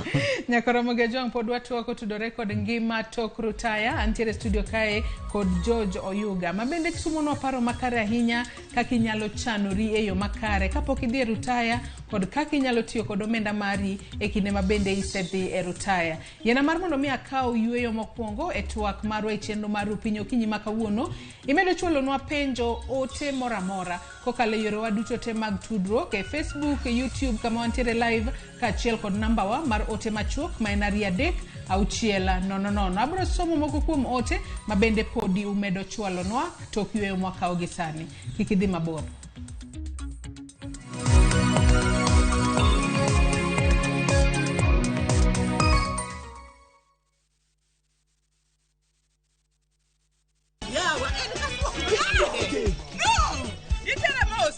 Nyakoromoge Jong pod watwako tudore kod Ngima tok rutaya antiere studio kae kod George Oyuga. Mabende kisumono paro makare ahinya kaka inyalo chanori e yo makare kapok idhi rutaya kod kaka inyalo tiyo kod omenda mari e kinde mabende isedhi e rutaya. Yena mar mondo mi akaw yueyo mokwongo e twak marwa e chenro mar Rupiny okinyi ma kawuono imedo chuolonwa penjo ote moramora kokalo yore waduto te mag tudruok e Facebook, e YouTube kama wantiere live kaachiel kod namba wa mar ote machuok ma en 3-6-000. Abro somo moko kuom ote mabende podi umedo chuolonwa tok yueyo mwakaw gi sani. Kik idhi mabor.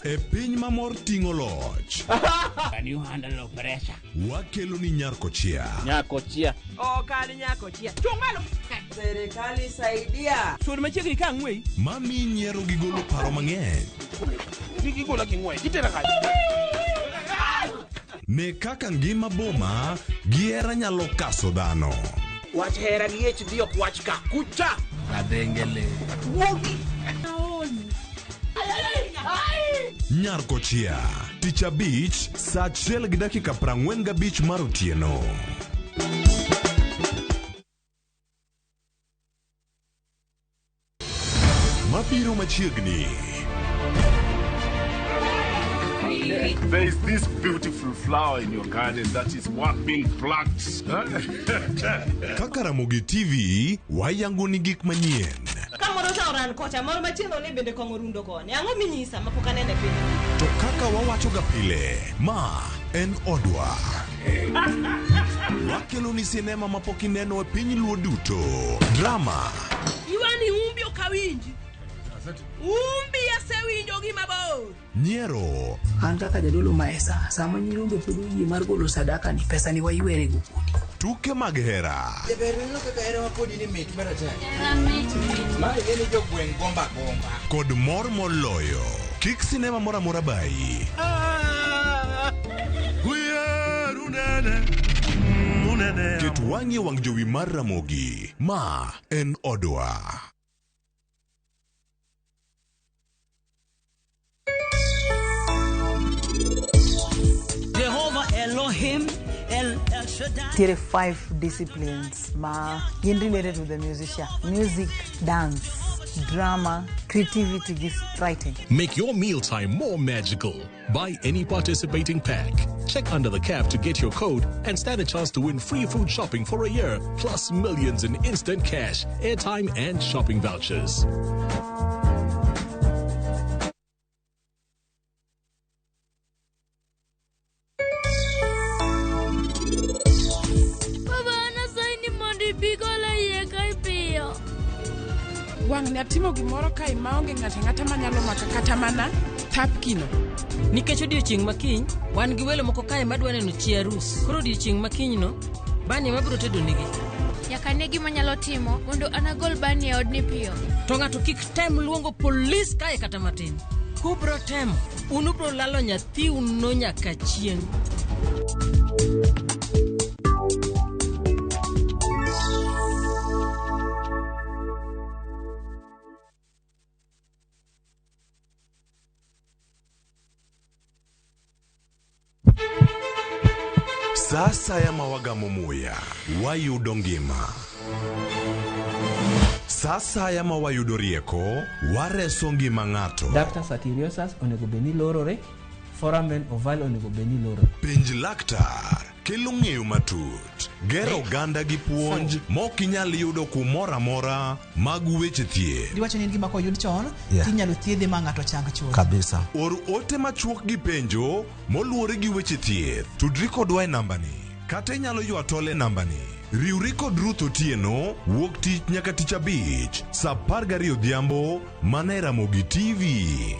E piny mamor ting'o loch. Can you handle pressure? Wakelo ni Nyarkochia. Nyarkochia. Kali Nyarkochia. Chungalo. Serikali saidia. Sur machiegni ka ng'wei. Mami nyiero gi golo paro mang'eny. Gigolo gi ng'wei. Gitera kaji. Ne kaka ngima boma giera nyalo kaso dhano. Wach hera gi ech dhiok wach ka kucha. Adengele. Wogi. Nyarkochia, tich abich, saa 1:45 mar otieno. Mabiro machiegni. There is this beautiful flower in your garden that is worth being plucked. Kaka Ramogi TV, wayango ni gik manyien. Kamoro ta oran kocha moro machielo ni bende kongo rundo koni. Ang'o minyisa mapok anene piny? To kaka wawacho ga pile, ma en odwa. Wakelo ni sinema mapok ineno e piny luo duto. Drama. Iwani umbi okawinji. Umbi asewinjo gi mabor. Nyiero. An kaka jadolo maesa, sama nyirombe pod oyie mar golo sadaka ni pesa ni waiwere go kudi. Tuke mag hera. Kod mor moloyo. Kik sinema mora mora bai. Ket wang'e wang' jowi mar Ramogi. Ma en odwa. Jehovah Elohim El Shaddai. There are 5 disciplines ma in related to the musician: music, dance, drama, creativity, writing. Make your mealtime more magical. Buy any participating pack. Check under the cap to get your code and stand a chance to win free food shopping for a year, plus millions in instant cash, airtime, and shopping vouchers. Wang ne atimo gimoro kai maonge ng'ata manyalo maka kata mana tapkino. Nikech odiochieng' makiny, wan gi welo moko kae madwa neno chi arus. Koro odiochieng' makiny no, bani mabiro tedo nigi. Nyaka ne gima nyalo timo mondo anagol bani e odni piyo. To ng'ato kik tem luongo polis kae kata matin. Kubro temo, unubro lalo nyathi uno nyaka chieng'. Sasa ya mawagamo muya, wayudo ngima. Sasa ya mawayudo rieko, wareso ngima ng'ato. Doctors at Iriosas onego beni lorore foramen oval onego beni loro. Penj laktar kelo ng'eyo matut, gero oganda gi puonj mok inyal yudo kumoro amora mag weche thieth. Diwacho ni gima koyud chon, tinyalo thiedhe ma ng'ato chang chuth. Kabisa. Or ote machuok gi penjo moluwore gi weche thieth. Tudri kodwa e nambani, kata inyalo ywa tole nambani. Riwri kod Ruth Otieno wuok tich nyaka tich abich saa 12 odhiambo mana e Ramogi TV.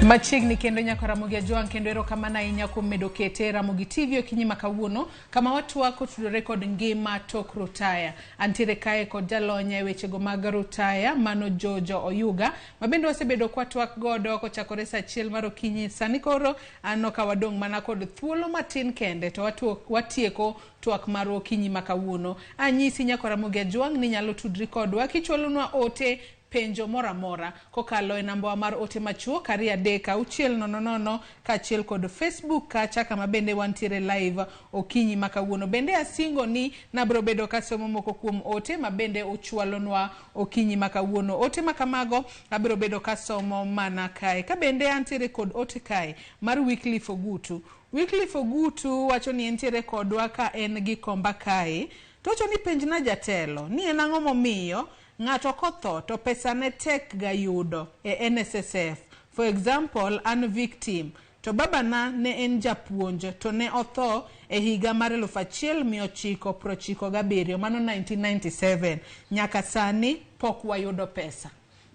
Machiegni kendo nyako Ramogi Ajwang' kendo erokamano ahinya kuom medo kete Ramogi TV okinyi ma kawuono kama watwak tudore kod ngima tok rutaya. Antiere kae kod jalony e wechego mag rutaya mano Jojo Oyuga mabende wasebedo kwa twak godo kochakore saa 1 mar okinyi. Sani koro anno ka wadong' mana kod thuolo matin kende to watieko twak mar okinyi ma kawuono. Anyisi nyako Ramogi Ajwang' ni nyalo tudri kodwa kichwalonwa ote penjo mora mora kokalo e namba mar ote machuo 33000 kachiel kod Facebook kacha kama bende wantiere live okinyi makawuono. Bende asingo ni nabro bedo kasomo moko kuom ote mabende uchwalonwa okinyi makawuono. Ote makamago abro bedo kasomo mana kae. Ka bende antiere kod ote kae mar Weekly Fogutu. Weekly Fogutu wacho ni entiere kodwa ka en gi komba kae. Tocho ni penjna jatelo ni en ang'o momiyo ng'ato kotho to pesa ne tek ga yudo e NSSF. For example, an victim to babana ne en japuonj to ne otho e higa mar 1997 mano 1997. Nyaka sani pok wayudo pesa.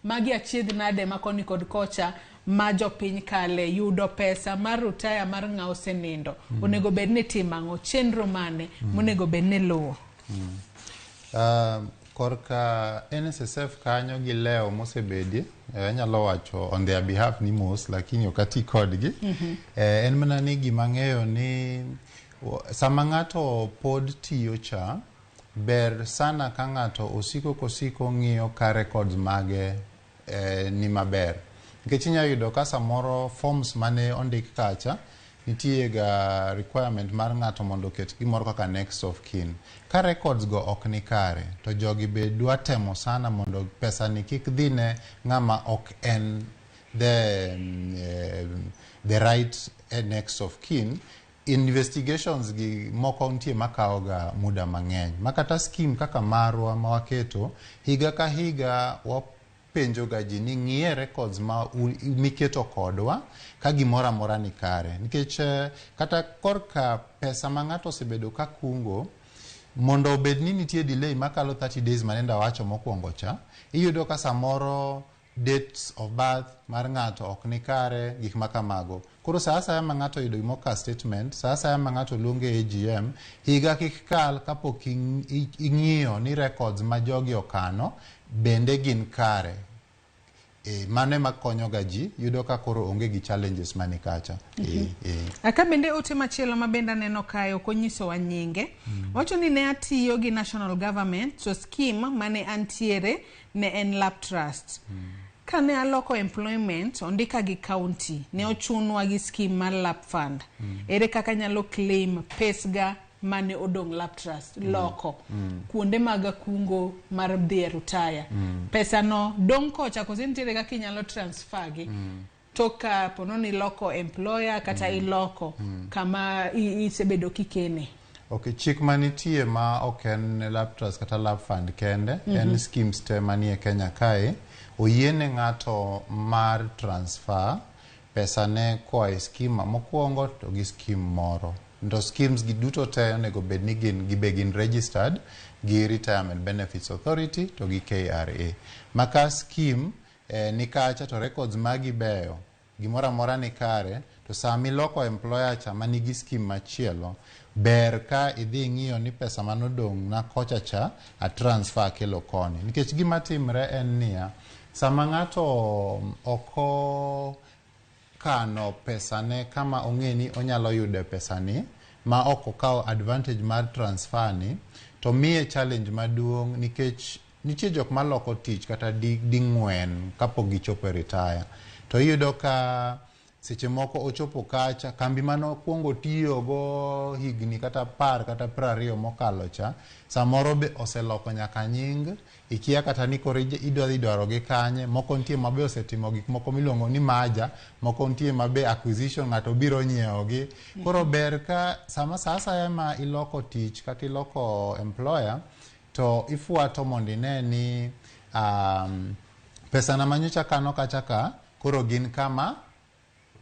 Magi achiedh nade makoni kod kocha ma jopiny kale yudo pesa mar rutaya mar ng'aw senindo. Onego bed ni timang'o chenro mane monego bed ni luwo. Korka NSSF kanyo gi leo mosebedi nyalo wacho on their behalf ni mos lakini okati kodgi en mana ni gima ng'eyo ni sama ng'ato pod tiyo cha ber sana ka ng'ato osiko ng'iyo ka records mage ni maber nikech inyalo yudo ka samoro forms mane ondik kacha nitie ga requirement mar ng'ato mondo ket gimoro kaka next of kin. Ka records go ok ni kare to jogi be dwa temo sana mondo pesa ni kik dhine ng'ama ok en the right next of kin. Investigations gi moko nitie makawo ga muda mang'eny. Makata scheme kaka marwa ma waketo higa ka higa penjo gaji ni ng'iye records ma miketo kodwa ka gimora mora ni kare nikech kata korka pesa ma ng'ato osebedo ka kungo mondo obed ni nitie delay makalo 30 days manenda wacho mokwongo cha iyudo ka samoro dates of birth mar ng'ato ok ni kare gik makamago. Koro saa asaya ma ng'ato yudo moka statement saa asaya ma ng'ato luonge AGM higa kik kal kapok ing'iyo ni records ma jogi okano bende gin kare. Mane makonyo gaji yudo ka koro onge gi challenges mani kacha. Aka bende ote machielo mabenda neno kayo konyiso wa nyinge. Wacho ni ne atiyo gi national government so scheme mane antiere ne en lap trust. Kane aloko employment ondika gi county ne ochunwa gi scheme mar lap fund. Ere kaka nyalo claim pesga mane odong lap trust loko kuonde mag kungo mar dhi rutaya. Pesa no dong kocha kosi nitiere kaka inyalo transfer gi toka pononi loko employer kata iloko kama isebedo kikene. Okay, chik manitie ma ok en lap trust kata lap fund kende en schemes te manie Kenya kae oyiene ng'ato mar transfer pesa ne koa e scheme mokwongo to gi scheme moro. Ndo schemes gi duto te onego bed ni gin registered gi Retirement Benefits Authority to gi KRA. Maka scheme ni kacha to records magi beyo gimora mora ni kare to sami loko employer cha manigi scheme machielo ber ka idhi ng'iyo ni pesa manodong na kocha cha a transfer kelo koni nikech gima timre en niya sama ng'ato oko kano pesa ne kama ong'eni onyalo yudo pesa ni ma oko kawo advantage mar transfer ni to miye challenge maduong nikech nitie jok maloko tich kata di ng'wen kapok gichopo retire to iyudo ka seche moko ochopo kacha kambi mano kuongo tiyo go higni kata 10 kata 20 mokalo cha samoro be oseloko nyaka nying ikia kata ni kore idwaro gi kanye moko ntie mabe osetimo gik moko milongo ni maja moko ntie mabe acquisition ngato biro nyiewo gi koro ber ka sama sasa ma iloko tich kata iloko employer to ifuato mondo ine ni pesa na manyocha kano kacha koro gin kama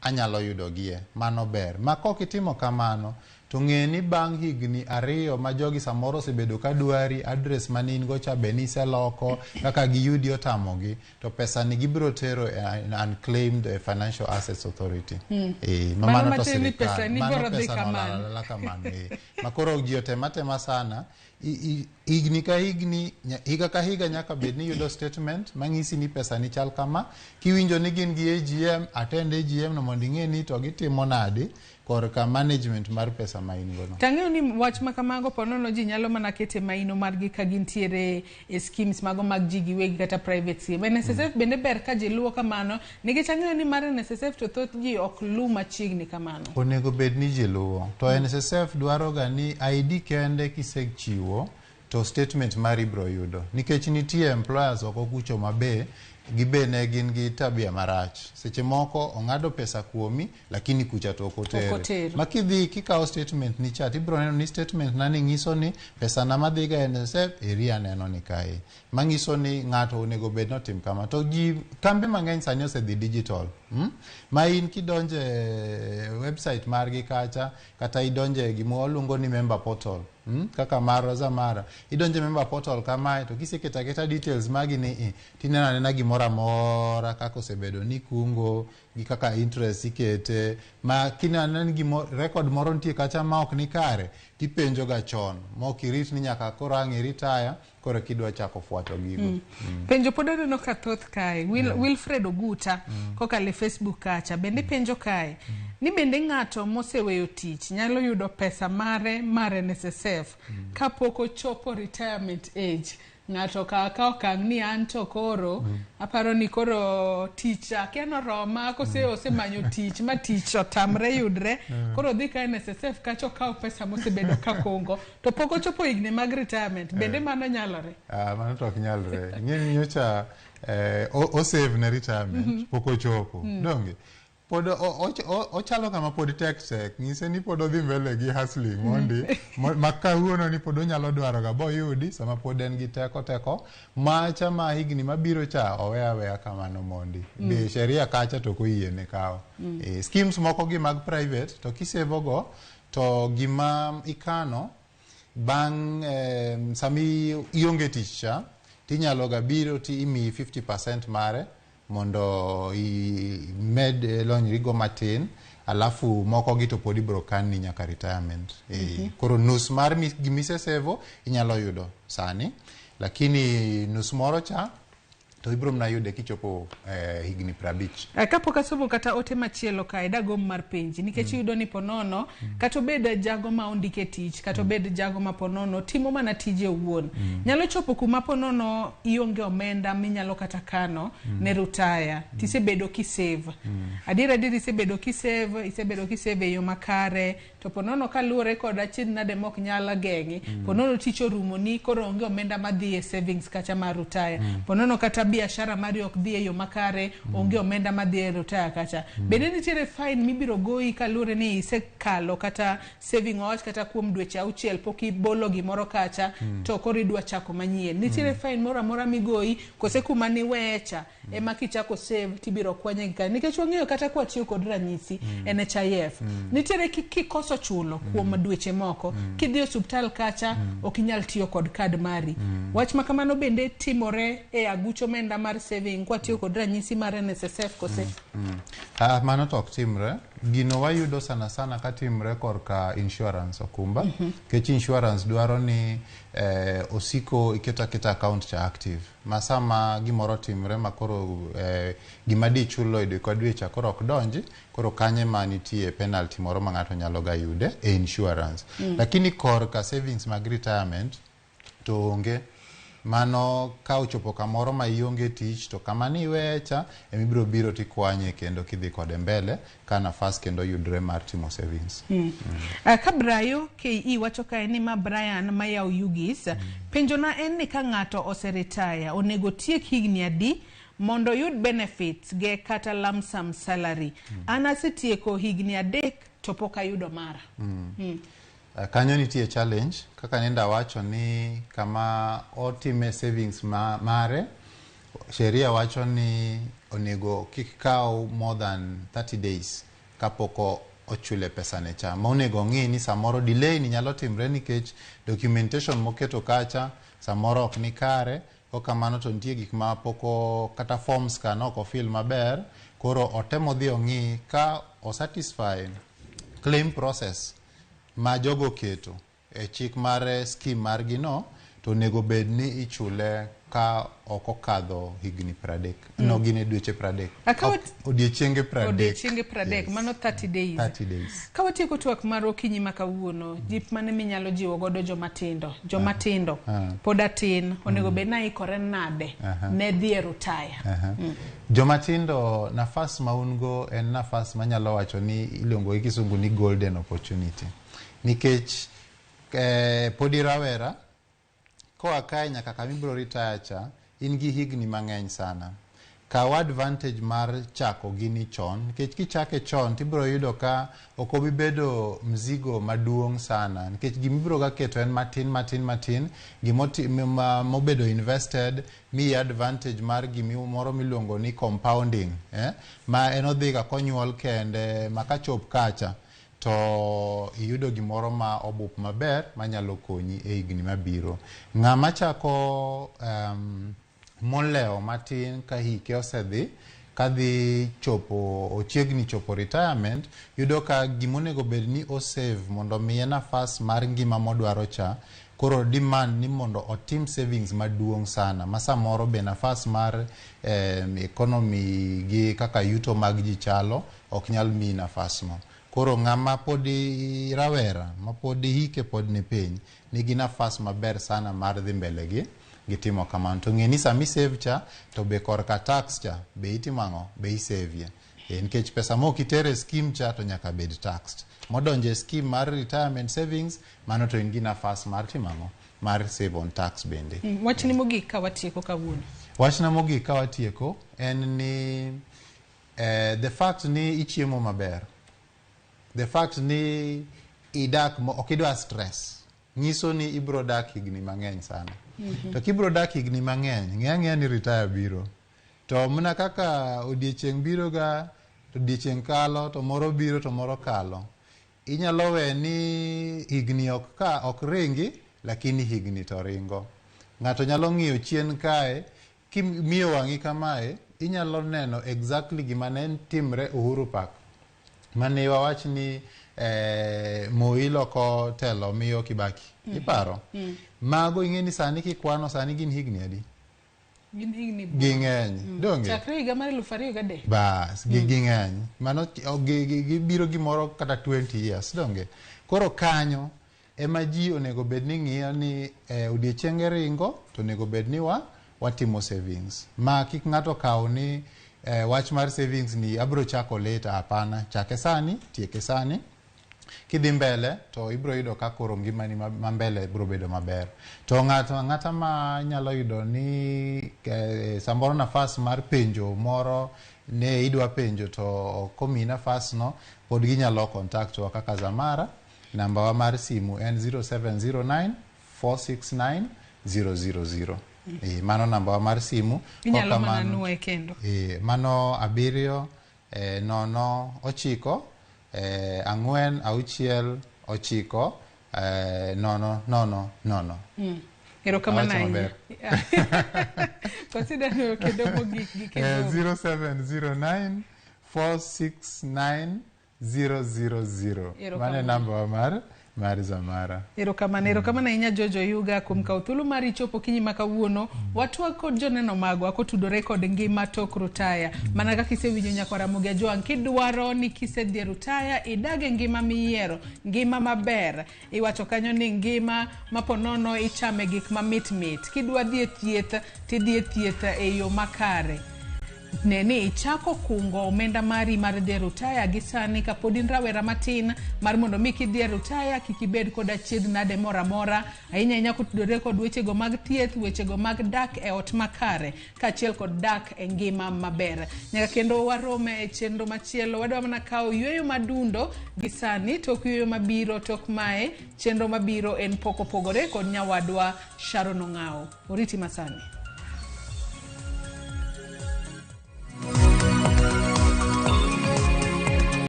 anyalo yudo gie mano ber ma kok itimo kamano to ng'e ni bang' higni 2 ma jogi samoro osebedo ka dwari address manin go cha be ni seloko kaka giyudi otamogi to pesa ni gibiro tero unclaimed financial assets authority mano to sirikal mano pesa no kamano makoro ji otema sana higni ka higni higa ka higa nyaka bed ni yudo statement mang'isi ni pesa ni chal kama kiwinjo ni gin gi AGM attend AGM no mondo ing'e ni to gitimo nade korka management mar pesa ma in gono. Tang'eyo ni wach ma kamago ponono ji nyalo mana kete maino margi ka gintiere e schemes mago mag ji giwegi kata private scheme. NSSF bende ber ka ji luwo kamano nikech ang'eyo ni mar NSSF to thoth ji ok luw machiegni kamano. Onego bed ni ji luwo. To NSSF dwaro ga ni ID kende kisechiwo to statement mari bro yudo. Nikech nitie employers oko kucho mabe gibene gin gi tabia marach seche moko ongado pesa kuomi lakini kucha to okotero makidhi kikao statement ni chat ibro neno ni statement nani ngiso ni pesa na madhiga NSF area neno ni kae mangiso ni ngato onego bed no tim kama to gi kambe mang'eny sani osedhi digital ma in kidonje website margi kacha kata idonje gimo luongo ni member portal kaka mara idonje member portal kama to kiseketa details magi ni tinena nena gimora mora kako sebedo ni kungo gi kaka interest ikete ma kinana ni gimo record moro ntie kacha ma ok ni kare tipenjo ga chon mo kirit ni nyaka korangi retire kore kidwa chako fuato gigo penjo podere no kathoth kae Wilfred Oguta koka le Facebook kacha bende penjo kae ni bende ngato moseweyo tich nyalo yudo pesa mare NSSF kapok ochopo retirement age ngato ka okang ni anto koro aparo ni koro ticha keno roma kose osemanyo tich ma tich otamre yudre koro dhi ka NSSF kacho kaw pesa mosebedo ka kongo to pok ochopo higni mag retirement bende mano nyalore mano to ok nyalre ng'eni nyocha o save ne retirement pok ochopo donge pod ochalo kama pod tek ng'ise ni pod odhi mbele gi hustling mondi makawuono ni pod onyalo dwaro ga boyudi sama pod en gi teko macha ma higni mabiro cha oweya kamano mondi be sheria kacha to koyiene kawo schemes moko gi mag private to kisevo go to gima ikano bang sami ionge tich cha tinyalo ga biro ti imi 50% mare mondo med lonyrigo matin alafu moko gi to podi bro kan ni nyaka retirement koro nus mar gimisesevo inyalo yudo sani lakini nus moro cha to ibro mna yude kichopo higni 50 kapo somo kata ote machielo kae dago mar penji nikech yudo ni ponono kata bed jago ma ondike tich kata bed jago ma ponono timo mana tije wuon nyalo chopo kuma ponono ionge omenda minyalo kata kano ne rutaya tisebedo ki save adira isebedo ki save yo makare to ponono kaluore kod achid na demok nyala gengi ponono ticho rumo ni koro onge omenda madhi e savings kacha mar rutaya ponono kata biashara mari ok dhi e yo makare onge omenda madhi e rutaya kacha bende nitiere fine mibiro goyi kalure ni isekalo kata saving watch kata kuom dweche 6 pok ibolo gimoro kacha to koro idwa chako manyien nitiere fine moro amora migoyi kose kuma ni wecha ema kichako save tibiro kwanye gika nikech wang'eyo kata kwa tiyo kod ranyisi NHIF nitiere kikoso chulo kuom dweche moko kidhi hospital kacha ok inyal tiyo kod kad mari wach makamano bende timore e agucho menda mar saving kwa tiyo kod ranyisi mar NSSF kose mano to ok timre gino wayudo sana katimre korka insurance okumba kech insurance dwaro ni osiko iketa account cha active masama gimoro timre makoro gimadi chulo ide kod dwecha koro ok donji koro kanye manitie penalty moro ma ngato nyalo ga yude e insurance lakini korka savings mag retirement to onge mano ka ochopo kamoro ma ionge tich to kama ni wecha emibiro biro tikwanye kendo kidhi kode mbele ka nafas kendo yudre mar timo savings. Ka Brayo KE wacho kae ni ma Brian Mayao Yugis penjona en ni ka ng'ato oseretire onego tiek higni adi mondo yud benefits ge kata lump sum salary. Anasetieko higni 3 to pok ayudo mara. Kanyo nitie challenge kaka nenda wacho ni kama otime savings mare sheria wacho ni onego kik kaw more than 30 days kapoko ochule pesa ne cha. Ma onego ng'i ni samoro delay ni nyalo timre nikech documentation moketo kacha samoro ok ni kare, o kamano to nitie gik ma poko kata forms ka no ko fill maber, koro otemo dhi ong'i ka o satisfy claim process ma jogo keto e chik mar scheme mar gino to nego bed ni ichule ka oko kadho higni 30 no gine dweche 30 odiechienge 30 mano 30 days 30 days. Ka watieko twak mar okinyi ma kawuono, jip mane minyalo jiwo godo jomatindo poda tin onego bed na ikore nade ne dhi rutaya. Jomatindo nafas maungo en nafas manyalo wacho ni iluongo gi kisungu ni golden opportunity nikech podi rawera koa kae nyaka kamibro retire cha in gi higni mang'eny sana. Kaw advantage mar chako gini chon nikech kichake chon tibro yudo ka ok obi bedo mzigo maduong' sana nikech gimibro ga keto en matin gimobedo invested mi advantage mar gimoro miluongo ni compounding ma en odhi ga konyuol kende makachop kacha to iyudo gimoro ma obup maber manyalo konyi e higni mabiro. Ng'ama chako moleo matin ka hike osedhi kadhi chopo ochiegni chopo retirement, yudo ka gimonego bed ni o save mondo miye nafas mar ngima modwaro cha koro demand ni mondo otim savings maduong' sana ma samoro be nafas mar economy gi kaka yuto mag ji chalo ok nyal mi nafas no. Koro ng'ama podi rawera ma podi hike pod ni piny nigi nafas maber sana mar dhi mbele gi gitimo kamano. To ng'eni sami save cha to be korka tax cha be itimang'o be isave nikech pesa mo kitere scheme cha to nyaka bed taxed. Modonje scheme mar retirement savings mano to ingi nafas mar timang'o mar save on tax bende. Wachni mogik ka watieko kawuono. Wachna mogik ka watieko en ni the fact ni ichiemo maber. The fact ni idak okidwa stress nyiso ni ibro dak higni mang'eny sana. To kibro dak higni mang'eny ng'e ni retire biro. To mna kaka odiechieng' biro ga to odiechieng' kalo to moro biro to moro kalo. Inyalo we ni higni ok ringi lakini higni to ringo. Ng'ato nyalo ng'iyo chien kae kimiyo wang'i kamae inyalo neno exactly gima ne timre Uhuru Park. Mane wawach ni Moilo ko telo miyo Kibaki. Iparo? Mago ing'eni sani kikwano sani gin higni adi? Gin higni ging'eny. Donge? Chakre higa mar 2003. Bas, ging'eny. Mano gibiro gimoro kata 20 years. Donge? Koro kanyo ema ji onego bed ni ng'iyo ni odiechienge ringo to onego bed ni watimo savings. Ma kik ng'ato kaw ni wach mar savings ni abro chako later, hapana. Chake sani, tieke sani. Kidhi mbele to ibro yudo ka koro ngimani mbele bro bedo maber. To ng'ata ma nyalo yudo ni samoro nafas mar penjo moro ne idwa penjo to komi nafas no pod ginyalo contact wa kaka Zamara. Namba wa mar simu en 0709 469 000. Mano namba wa mar simu. Inyalo mananue kendo. Mano 7 nono 9 ang'wen 6 9 nono. Erokamano ahinya. Consider no kendo mogik gi kendo. 0709 469 000. Mane namba wa mar Mari Zamara. Erokamano inya Jojo Yuga kumka uthulu mari chopo kinyi makawuono watu kod joneno mago akotudore kod ngima tok rutaya mana kaka isewinjo nyako Ramogi Ajwang kidwaro ni kisedhi rutaya idage ngima miyiero ngima maber iwacho kanyo ni ngima maponono ichame gik mamit kidwa dhi thieth tidhi thieth e yo makare neni ichako kungo omenda mari mar dhi rutaya gisani kapod in rawera matin mar mondo mi kidhi rutaya kikibed kod achiedh nade mora ahinya kutudore kod wechego mag thieth wechego mag dak e ot makare kaachiel kod dak e ngima maber nyaka kendo warome e chenro machielo wadwa mana kawo yweyo madundo gisani tok yweyo mabiro tok mae chenro mabiro en pok opogore kod nyawadwa Sharon Ong'ao oriti masani.